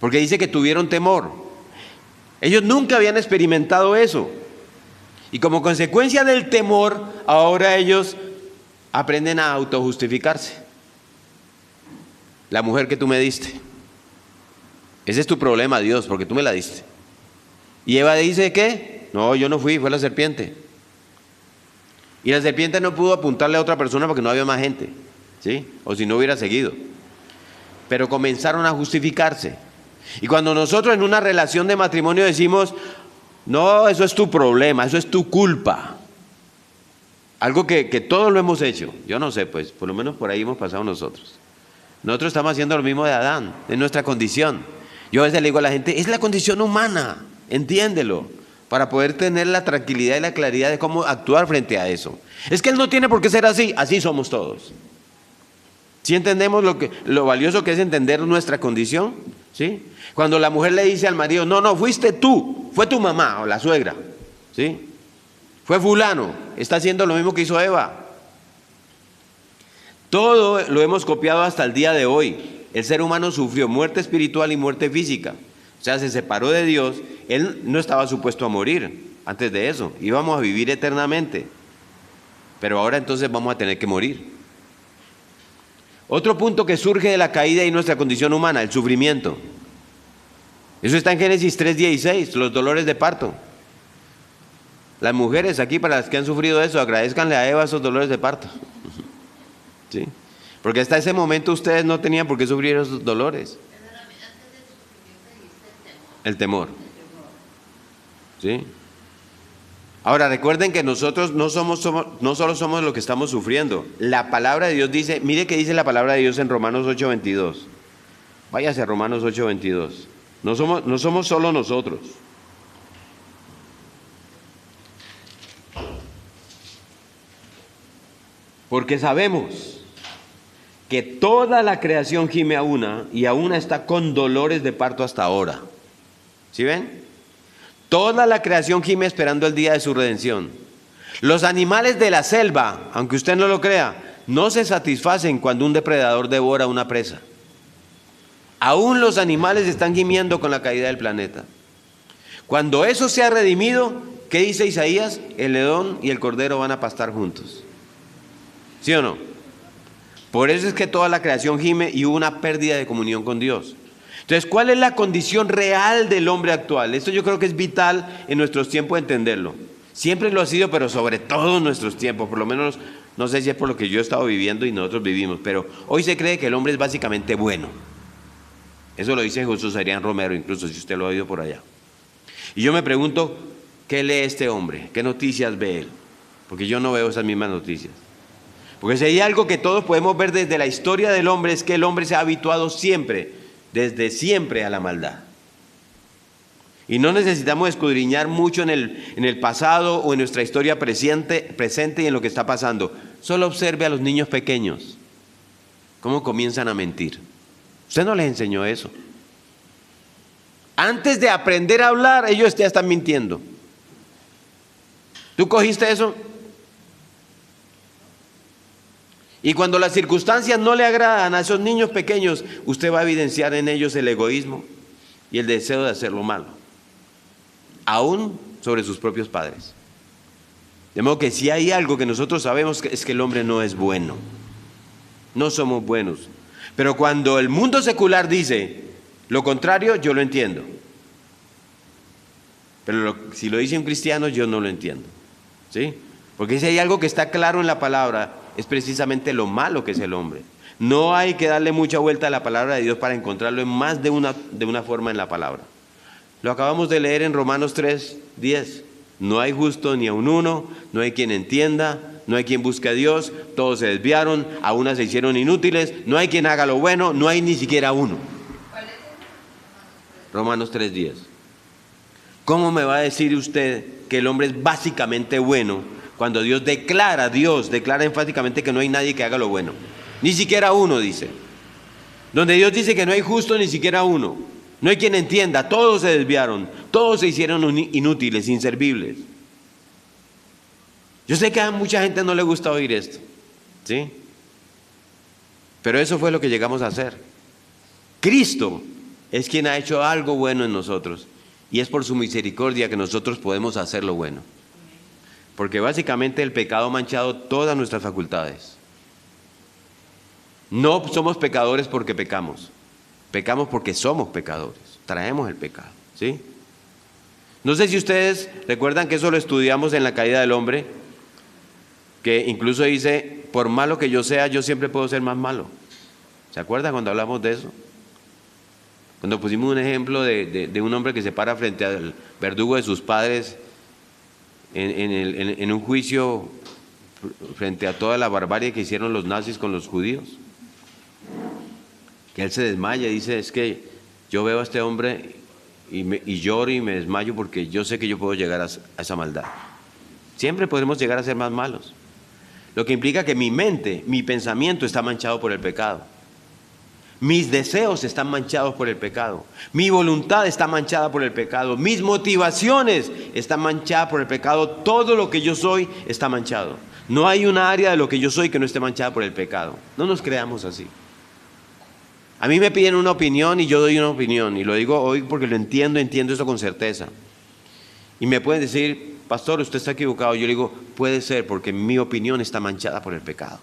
Porque dice que tuvieron temor. Ellos nunca habían experimentado eso. Y como consecuencia del temor, ahora ellos aprenden a autojustificarse. La mujer que tú me diste. Ese es tu problema, Dios, porque tú me la diste. Y Eva dice, ¿qué? No, yo no fui, fue la serpiente. Y la serpiente no pudo apuntarle a otra persona porque no había más gente, ¿sí? O si no hubiera seguido. Pero comenzaron a justificarse. Y cuando nosotros en una relación de matrimonio decimos, no, eso es tu problema, eso es tu culpa. Algo que todos lo hemos hecho. Yo no sé, pues, por lo menos por ahí hemos pasado nosotros. Nosotros estamos haciendo lo mismo de Adán, es nuestra condición. Yo a veces le digo a la gente, es la condición humana, entiéndelo, para poder tener la tranquilidad y la claridad de cómo actuar frente a eso. Es que él no tiene por qué ser así, así somos todos. ¿Sí entendemos lo valioso que es entender nuestra condición? ¿Sí? Cuando la mujer le dice al marido, no, fuiste tú, fue tu mamá o la suegra, ¿sí? Fue fulano, está haciendo lo mismo que hizo Eva. Todo lo hemos copiado hasta el día de hoy. El ser humano sufrió muerte espiritual y muerte física. O sea, se separó de Dios. Él no estaba supuesto a morir antes de eso. Íbamos a vivir eternamente. Pero ahora entonces vamos a tener que morir. Otro punto que surge de la caída y nuestra condición humana, el sufrimiento. Eso está en Génesis 3:16, los dolores de parto. Las mujeres aquí, para las que han sufrido eso, agradezcanle a Eva esos dolores de parto. ¿Sí? Porque hasta ese momento ustedes no tenían por qué sufrir esos dolores. El temor. ¿Sí? Ahora recuerden que nosotros no solo somos lo que estamos sufriendo. La palabra de Dios dice, mire qué dice la palabra de Dios en Romanos 8:22. Váyase a Romanos 8:22. No somos solo nosotros. Porque sabemos que toda la creación gime a una y a una está con dolores de parto hasta ahora. ¿Sí ven? Toda la creación gime esperando el día de su redención. Los animales de la selva, aunque usted no lo crea, no se satisfacen cuando un depredador devora una presa. Aún los animales están gimiendo con la caída del planeta. Cuando eso sea redimido, ¿qué dice Isaías? El león y el cordero van a pastar juntos. ¿Sí o no? Por eso es que toda la creación gime y hubo una pérdida de comunión con Dios. Entonces, ¿cuál es la condición real del hombre actual? Esto yo creo que es vital en nuestros tiempos entenderlo. Siempre lo ha sido, pero sobre todo en nuestros tiempos. Por lo menos, no sé si es por lo que yo he estado viviendo y nosotros vivimos, pero hoy se cree que el hombre es básicamente bueno. Eso lo dice Jesús Adrián Romero, incluso si usted lo ha oído por allá. Y yo me pregunto, ¿qué lee este hombre? ¿Qué noticias ve él? Porque yo no veo esas mismas noticias. Porque si hay algo que todos podemos ver desde la historia del hombre, es que el hombre se ha habituado siempre, desde siempre, a la maldad. Y no necesitamos escudriñar mucho en el pasado o en nuestra historia presente y en lo que está pasando. Solo observe a los niños pequeños, cómo comienzan a mentir. Usted no les enseñó eso. Antes de aprender a hablar, ellos ya están mintiendo. ¿Tú cogiste eso? Y cuando las circunstancias no le agradan a esos niños pequeños, usted va a evidenciar en ellos el egoísmo y el deseo de hacer lo malo, aún sobre sus propios padres. De modo que si hay algo que nosotros sabemos es que el hombre no es bueno. No somos buenos. Pero cuando el mundo secular dice lo contrario, yo lo entiendo. Pero si lo dice un cristiano, yo no lo entiendo. ¿Sí? Porque si hay algo que está claro en la palabra, es precisamente lo malo que es el hombre. No hay que darle mucha vuelta a la palabra de Dios para encontrarlo en más de una forma en la palabra. Lo acabamos de leer en Romanos 3:10. No hay justo ni aun uno, no hay quien entienda, no hay quien busque a Dios, todos se desviaron, a unas se hicieron inútiles, no hay quien haga lo bueno, no hay ni siquiera uno. ¿Cuál es ese? Romanos 3:10. ¿Cómo me va a decir usted que el hombre es básicamente bueno cuando Dios declara enfáticamente que no hay nadie que haga lo bueno? Ni siquiera uno, dice. Donde Dios dice que no hay justo ni siquiera uno. No hay quien entienda, todos se desviaron, todos se hicieron inútiles, inservibles. Yo sé que a mucha gente no le gusta oír esto, ¿sí? Pero eso fue lo que llegamos a hacer. Cristo es quien ha hecho algo bueno en nosotros y es por su misericordia que nosotros podemos hacer lo bueno. Porque básicamente el pecado ha manchado todas nuestras facultades. No somos pecadores porque pecamos. Pecamos porque somos pecadores. Traemos el pecado, ¿sí? No sé si ustedes recuerdan que eso lo estudiamos en la caída del hombre, que incluso dice, por malo que yo sea, yo siempre puedo ser más malo. ¿Se acuerdan cuando hablamos de eso? Cuando pusimos un ejemplo de un hombre que se para frente al verdugo de sus padres en un juicio frente a toda la barbarie que hicieron los nazis con los judíos. Que él se desmaya y dice, es que yo veo a este hombre y lloro y me desmayo porque yo sé que yo puedo llegar a esa maldad. Siempre podremos llegar a ser más malos. Lo que implica que mi mente, mi pensamiento está manchado por el pecado. Mis deseos están manchados por el pecado. Mi voluntad está manchada por el pecado. Mis motivaciones están manchadas por el pecado. Todo lo que yo soy está manchado. No hay una área de lo que yo soy que no esté manchada por el pecado. No nos creamos así. A mí me piden una opinión y yo doy una opinión. Y lo digo hoy porque lo entiendo eso con certeza. Y me pueden decir, pastor, usted está equivocado. Yo le digo, puede ser porque mi opinión está manchada por el pecado.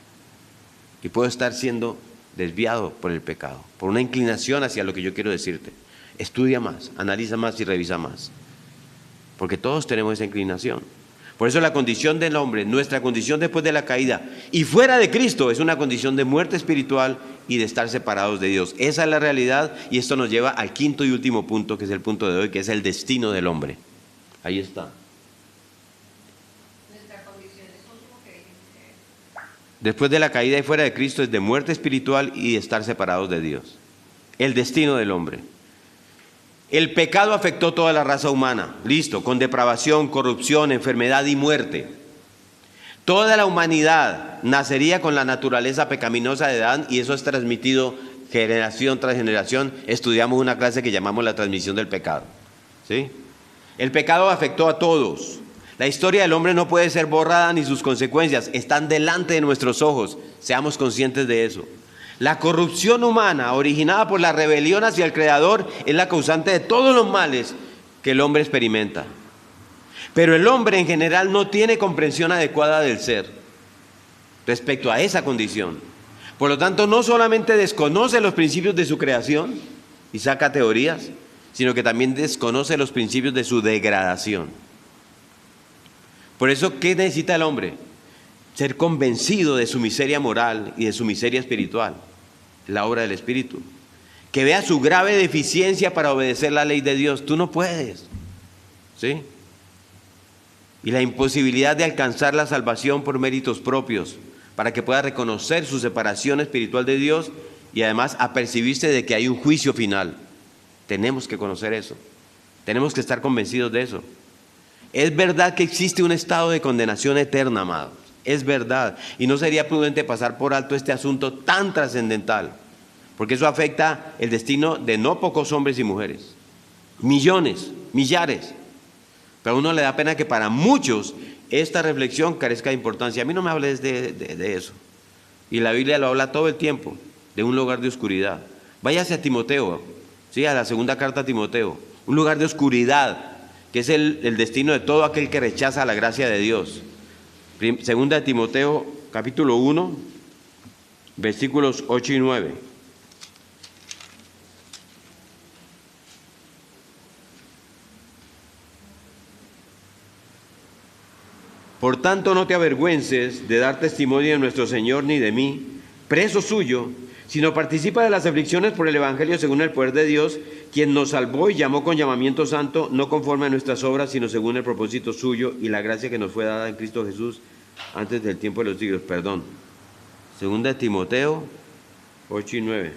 Y puedo estar siendo desviado por el pecado, por una inclinación hacia lo que yo quiero decirte. Estudia más, analiza más y revisa más. Porque todos tenemos esa inclinación. Por eso la condición del hombre, nuestra condición después de la caída y fuera de Cristo, es una condición de muerte espiritual y de estar separados de Dios. Esa es la realidad y esto nos lleva al quinto y último punto, que es el punto de hoy, que es el destino del hombre. Ahí está. Nuestra condición es último que dijiste. Después de la caída y fuera de Cristo es de muerte espiritual y de estar separados de Dios. El destino del hombre. El pecado afectó toda la raza humana, listo, con depravación, corrupción, enfermedad y muerte. Toda la humanidad nacería con la naturaleza pecaminosa de Adán y eso es transmitido generación tras generación. Estudiamos una clase que llamamos la transmisión del pecado, ¿sí? El pecado afectó a todos. La historia del hombre no puede ser borrada ni sus consecuencias, están delante de nuestros ojos, seamos conscientes de eso. La corrupción humana originada por la rebelión hacia el Creador es la causante de todos los males que el hombre experimenta. Pero el hombre en general no tiene comprensión adecuada del ser. respecto a esa condición. Por lo tanto, no solamente desconoce los principios de su creación y saca teorías, sino que también desconoce los principios de su degradación. Por eso, ¿qué necesita el hombre? Ser convencido de su miseria moral y de su miseria espiritual, la obra del Espíritu. Que vea su grave deficiencia para obedecer la ley de Dios. Tú no puedes, ¿sí? Y la imposibilidad de alcanzar la salvación por méritos propios, para que pueda reconocer su separación espiritual de Dios y además apercibirse de que hay un juicio final. Tenemos que conocer eso. Tenemos que estar convencidos de eso. Es verdad que existe un estado de condenación eterna, amados. Es verdad. Y no sería prudente pasar por alto este asunto tan trascendental, porque eso afecta el destino de no pocos hombres y mujeres. Millones, millares. Pero a uno le da pena que para muchos esta reflexión carezca de importancia. A mí no me hables de eso. Y la Biblia lo habla todo el tiempo, de un lugar de oscuridad. Váyase a Timoteo, ¿sí? A la segunda carta a Timoteo. Un lugar de oscuridad, que es el destino de todo aquel que rechaza la gracia de Dios. Segunda de Timoteo, capítulo 1, versículos 8 y 9. Por tanto, no te avergüences de dar testimonio de nuestro Señor ni de mí, preso suyo, sino participa de las aflicciones por el Evangelio según el poder de Dios, quien nos salvó y llamó con llamamiento santo, no conforme a nuestras obras, sino según el propósito suyo y la gracia que nos fue dada en Cristo Jesús antes del tiempo de los siglos. Perdón. Segunda de Timoteo 8 y 9.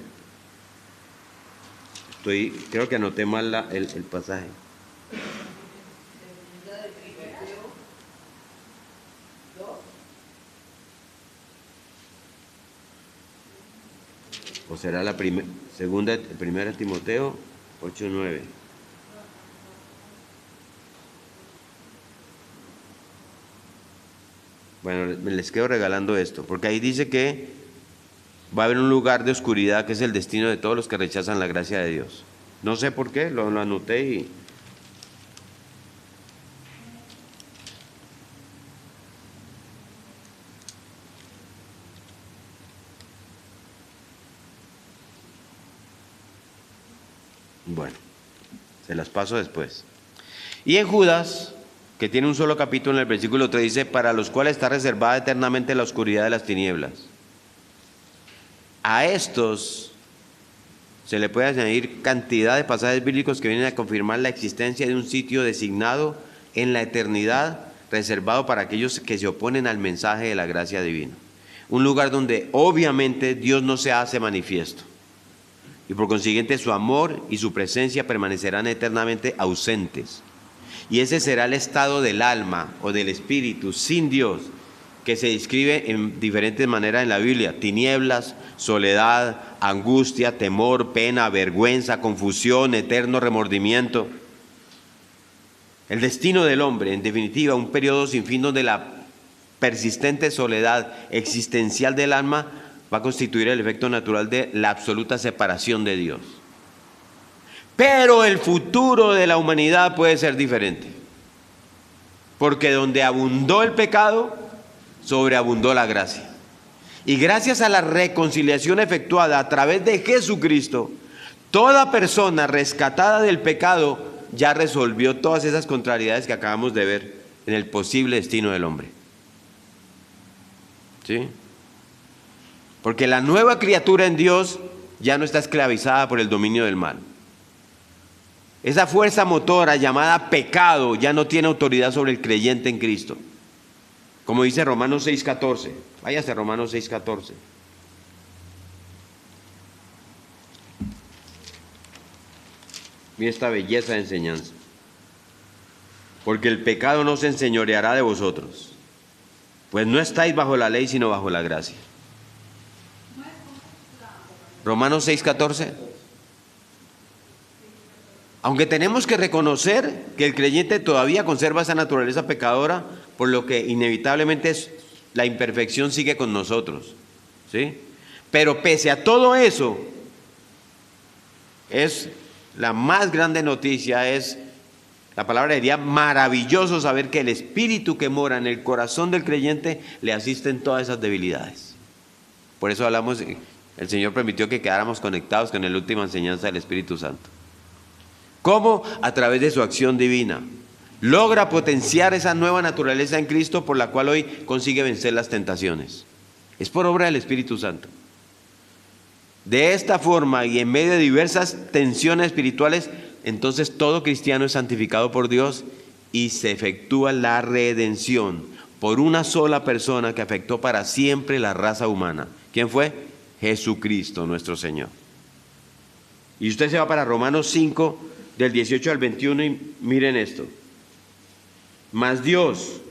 Creo que anoté mal el pasaje. O será la primera Timoteo 8:9. Bueno, me les quedo regalando esto, porque ahí dice que va a haber un lugar de oscuridad que es el destino de todos los que rechazan la gracia de Dios. No sé por qué, lo anoté y... Bueno, se las paso después. Y en Judas, que tiene un solo capítulo, en el versículo 3 dice, para los cuales está reservada eternamente la oscuridad de las tinieblas. A estos se le puede añadir cantidad de pasajes bíblicos que vienen a confirmar la existencia de un sitio designado en la eternidad, reservado para aquellos que se oponen al mensaje de la gracia divina. Un lugar donde obviamente Dios no se hace manifiesto. Y por consiguiente su amor y su presencia permanecerán eternamente ausentes. Y ese será el estado del alma o del espíritu sin Dios, que se describe en diferentes maneras en la Biblia: tinieblas, soledad, angustia, temor, pena, vergüenza, confusión, eterno remordimiento. El destino del hombre, en definitiva, un periodo sin fin donde la persistente soledad existencial del alma va a constituir el efecto natural de la absoluta separación de Dios. Pero el futuro de la humanidad puede ser diferente, porque donde abundó el pecado, sobreabundó la gracia. Y gracias a la reconciliación efectuada a través de Jesucristo, toda persona rescatada del pecado ya resolvió todas esas contrariedades que acabamos de ver en el posible destino del hombre. ¿Sí? Porque la nueva criatura en Dios ya no está esclavizada por el dominio del mal. Esa fuerza motora llamada pecado ya no tiene autoridad sobre el creyente en Cristo. Como dice Romanos 6:14. Váyase a Romanos 6:14. Mira esta belleza de enseñanza. Porque el pecado no se enseñoreará de vosotros, pues no estáis bajo la ley, sino bajo la gracia. Romanos 6:14. Aunque tenemos que reconocer que el creyente todavía conserva esa naturaleza pecadora, por lo que inevitablemente la imperfección sigue con nosotros, ¿sí? Pero pese a todo eso, es la más grande noticia, es La palabra sería maravilloso saber que el Espíritu que mora en el corazón del creyente le asiste en todas esas debilidades. Por eso hablamos, el Señor permitió que quedáramos conectados con la última enseñanza del Espíritu Santo. ¿Cómo? A través de su acción divina. Logra potenciar esa nueva naturaleza en Cristo por la cual hoy consigue vencer las tentaciones. Es por obra del Espíritu Santo. De esta forma y en medio de diversas tensiones espirituales, entonces todo cristiano es santificado por Dios y se efectúa la redención por una sola persona que afectó para siempre la raza humana. ¿Quién fue? Jesucristo nuestro Señor. Y usted se va para Romanos 5, del 18 al 21 y miren esto. Mas Dios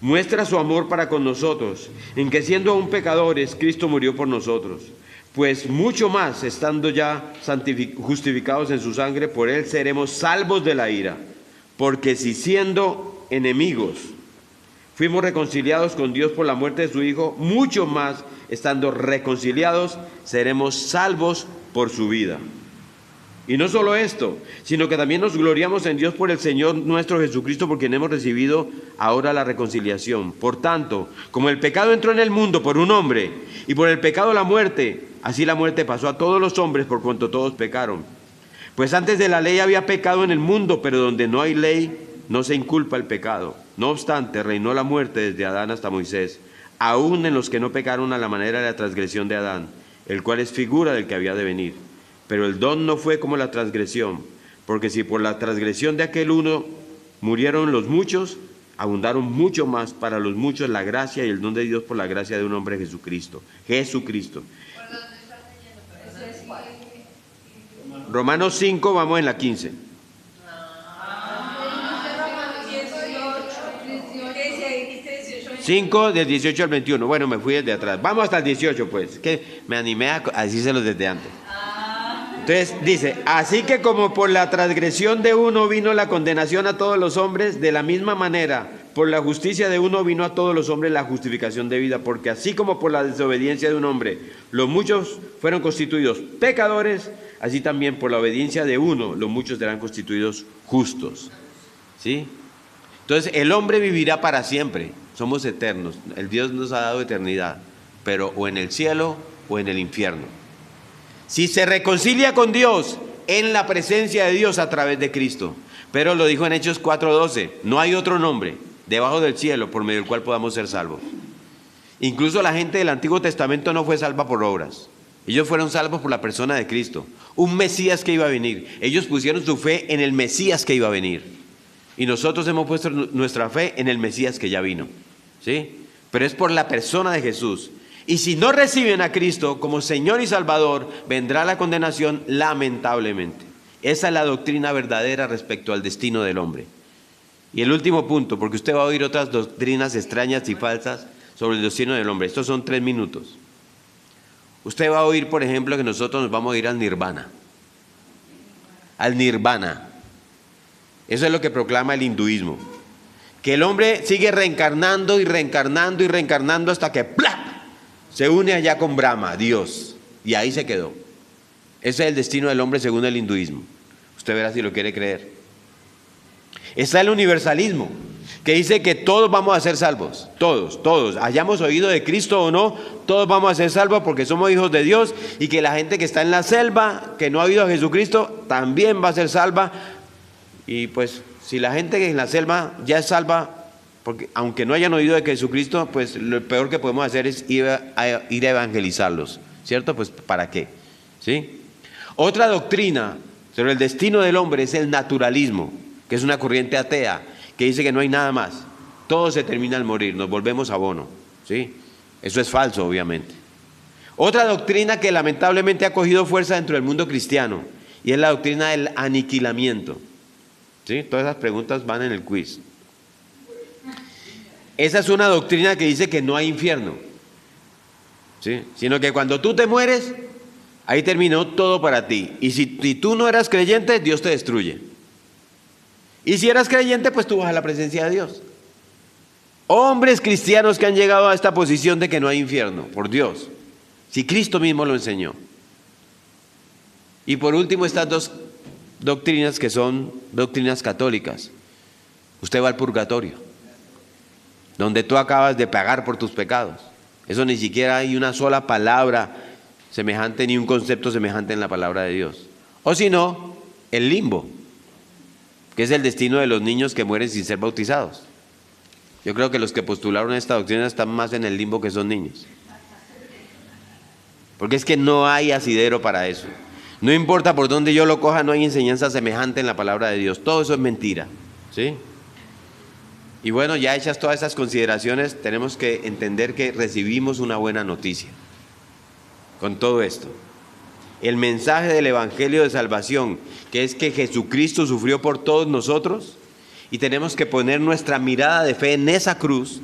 muestra su amor para con nosotros, en que siendo aún pecadores, Cristo murió por nosotros. Pues mucho más, estando ya justificados en su sangre, por él seremos salvos de la ira. Porque si siendo enemigos fuimos reconciliados con Dios por la muerte de su Hijo, mucho más, estando reconciliados, seremos salvos por su vida. Y no solo esto, sino que también nos gloriamos en Dios por el Señor nuestro Jesucristo, por quien hemos recibido ahora la reconciliación. Por tanto, como el pecado entró en el mundo por un hombre, y por el pecado la muerte, así la muerte pasó a todos los hombres por cuanto todos pecaron. Pues antes de la ley había pecado en el mundo, pero donde no hay ley, no se inculpa el pecado. No obstante, reinó la muerte desde Adán hasta Moisés, aún en los que no pecaron a la manera de la transgresión de Adán, el cual es figura del que había de venir. Pero el don no fue como la transgresión, porque si por la transgresión de aquel uno murieron los muchos, abundaron mucho más para los muchos la gracia y el don de Dios por la gracia de un hombre Jesucristo. Jesucristo. ¿Por dónde estás leyendo? Ese es cuál. Romanos 5, vamos en la 15. Romanos 5 del 18 al 21. Bueno, me fui desde atrás. Vamos hasta el 18, pues. Que me animé a decírselos desde antes. Entonces dice, así que como por la transgresión de uno vino la condenación a todos los hombres, de la misma manera, por la justicia de uno vino a todos los hombres la justificación de vida, porque así como por la desobediencia de un hombre los muchos fueron constituidos pecadores, así también por la obediencia de uno los muchos serán constituidos justos. ¿Sí? Entonces el hombre vivirá para siempre, somos eternos, el Dios nos ha dado eternidad, pero o en el cielo o en el infierno. Si se reconcilia con Dios, en la presencia de Dios a través de Cristo. Pero lo dijo en Hechos 4:12, no hay otro nombre debajo del cielo por medio del cual podamos ser salvos. Incluso la gente del Antiguo Testamento no fue salva por obras. Ellos fueron salvos por la persona de Cristo, un Mesías que iba a venir. Ellos pusieron su fe en el Mesías que iba a venir. Y nosotros hemos puesto nuestra fe en el Mesías que ya vino. ¿Sí? Pero es por la persona de Jesús. Y si no reciben a Cristo como Señor y Salvador, vendrá la condenación lamentablemente. Esa es la doctrina verdadera respecto al destino del hombre. Y el último punto, porque usted va a oír otras doctrinas extrañas y falsas sobre el destino del hombre. Estos son 3 minutos. Usted va a oír, por ejemplo, que nosotros nos vamos a ir al nirvana. Al nirvana. Eso es lo que proclama el hinduismo. Que el hombre sigue reencarnando y reencarnando y reencarnando hasta que ¡plá! Se une allá con Brahma, Dios, y ahí se quedó. Ese es el destino del hombre según el hinduismo. Usted verá si lo quiere creer. Está el universalismo, que dice que todos vamos a ser salvos, todos, hayamos oído de Cristo o no, todos vamos a ser salvos porque somos hijos de Dios, y que la gente que está en la selva, que no ha oído a Jesucristo, también va a ser salva. Y pues si la gente que en la selva ya es salva, porque aunque no hayan oído de Jesucristo, pues lo peor que podemos hacer es ir a evangelizarlos, ¿cierto? Pues ¿para qué? ¿Sí? Otra doctrina sobre el destino del hombre es el naturalismo, que es una corriente atea, que dice que no hay nada más, todo se termina al morir, nos volvemos abono, ¿sí? Eso es falso, obviamente. Otra doctrina que lamentablemente ha cogido fuerza dentro del mundo cristiano, y es la doctrina del aniquilamiento, ¿sí? Todas esas preguntas van en el quiz. Esa es una doctrina que dice que no hay infierno, ¿sí? Sino que cuando tú te mueres, ahí terminó todo para ti. Y si tú no eras creyente, Dios te destruye. Y si eras creyente, pues tú vas a la presencia de Dios. Hombres cristianos que han llegado a esta posición de que no hay infierno, por Dios. Si Cristo mismo lo enseñó. Y por último, estas 2 doctrinas que son doctrinas católicas. usted va al purgatorio, donde tú acabas de pagar por tus pecados. Eso ni siquiera hay una sola palabra semejante ni un concepto semejante en la palabra de Dios. O si no, el limbo, que es el destino de los niños que mueren sin ser bautizados. Yo creo que los que postularon esta doctrina están más en el limbo que son niños. Porque es que no hay asidero para eso. No importa por dónde yo lo coja, no hay enseñanza semejante en la palabra de Dios. Todo eso es mentira, ¿sí? Y bueno, ya hechas todas esas consideraciones, tenemos que entender que recibimos una buena noticia con todo esto. El mensaje del Evangelio de Salvación, que es que Jesucristo sufrió por todos nosotros y tenemos que poner nuestra mirada de fe en esa cruz,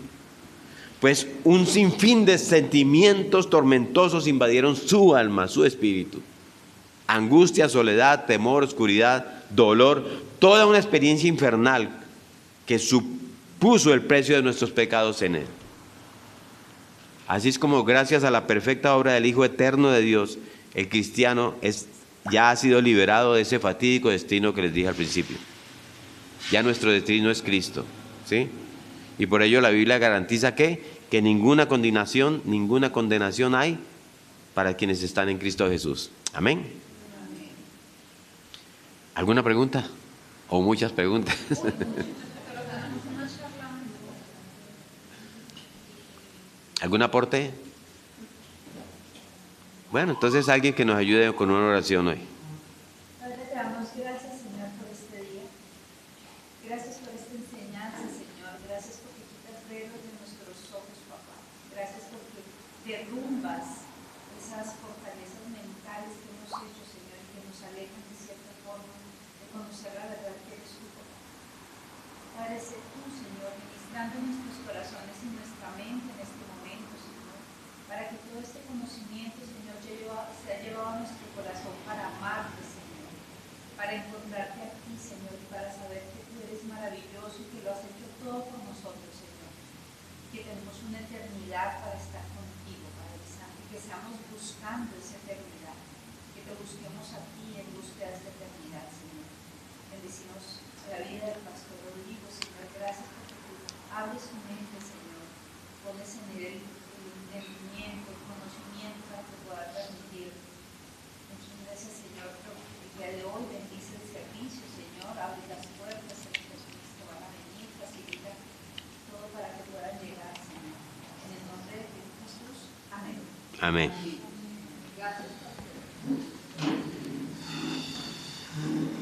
pues un sinfín de sentimientos tormentosos invadieron su alma, su espíritu. Angustia, soledad, temor, oscuridad, dolor, toda una experiencia infernal que supuso el precio de nuestros pecados en él. Así es como gracias a la perfecta obra del Hijo eterno de Dios, el cristiano ya ha sido liberado de ese fatídico destino que les dije al principio. Ya nuestro destino es Cristo, ¿sí? Y por ello la Biblia garantiza que ninguna condenación hay para quienes están en Cristo Jesús. Amén. ¿Alguna pregunta? ¿O muchas preguntas? ¿Algún aporte? Bueno, entonces alguien que nos ayude con una oración hoy. Padre, te damos gracias, Señor, por este día. Gracias por esta enseñanza, Señor. Gracias porque quitas velos de nuestros ojos, papá. Gracias porque derrumbas esas fortalezas mentales que hemos hecho, Señor, y que nos alejan de cierta forma de conocer la verdad que eres tú, papá. Padre, sé tú, Señor, ministrando nuestros corazones y nuestra mente en este momento, Señor, para que todo este conocimiento, Señor, se ha llevado a nuestro corazón para amarte, Señor, para encontrarte a ti, Señor, y para saber que tú eres maravilloso y que lo has hecho todo por nosotros, Señor, que tenemos una eternidad para estar contigo, Padre Santo, y que estamos buscando esa eternidad, que te busquemos a ti en búsqueda de esa eternidad, Señor. Bendecimos la vida del pastor Rodrigo, Señor, gracias porque tú abres su mente, Señor, pones en él el entendimiento, el conocimiento para que pueda transmitir. Muchas gracias, Señor, por el día de hoy. Bendice el servicio, Señor, abre las puertas a las personas que van a venir, facilita todo para que puedan llegar, Señor. En el nombre de Jesús, amén. Amén.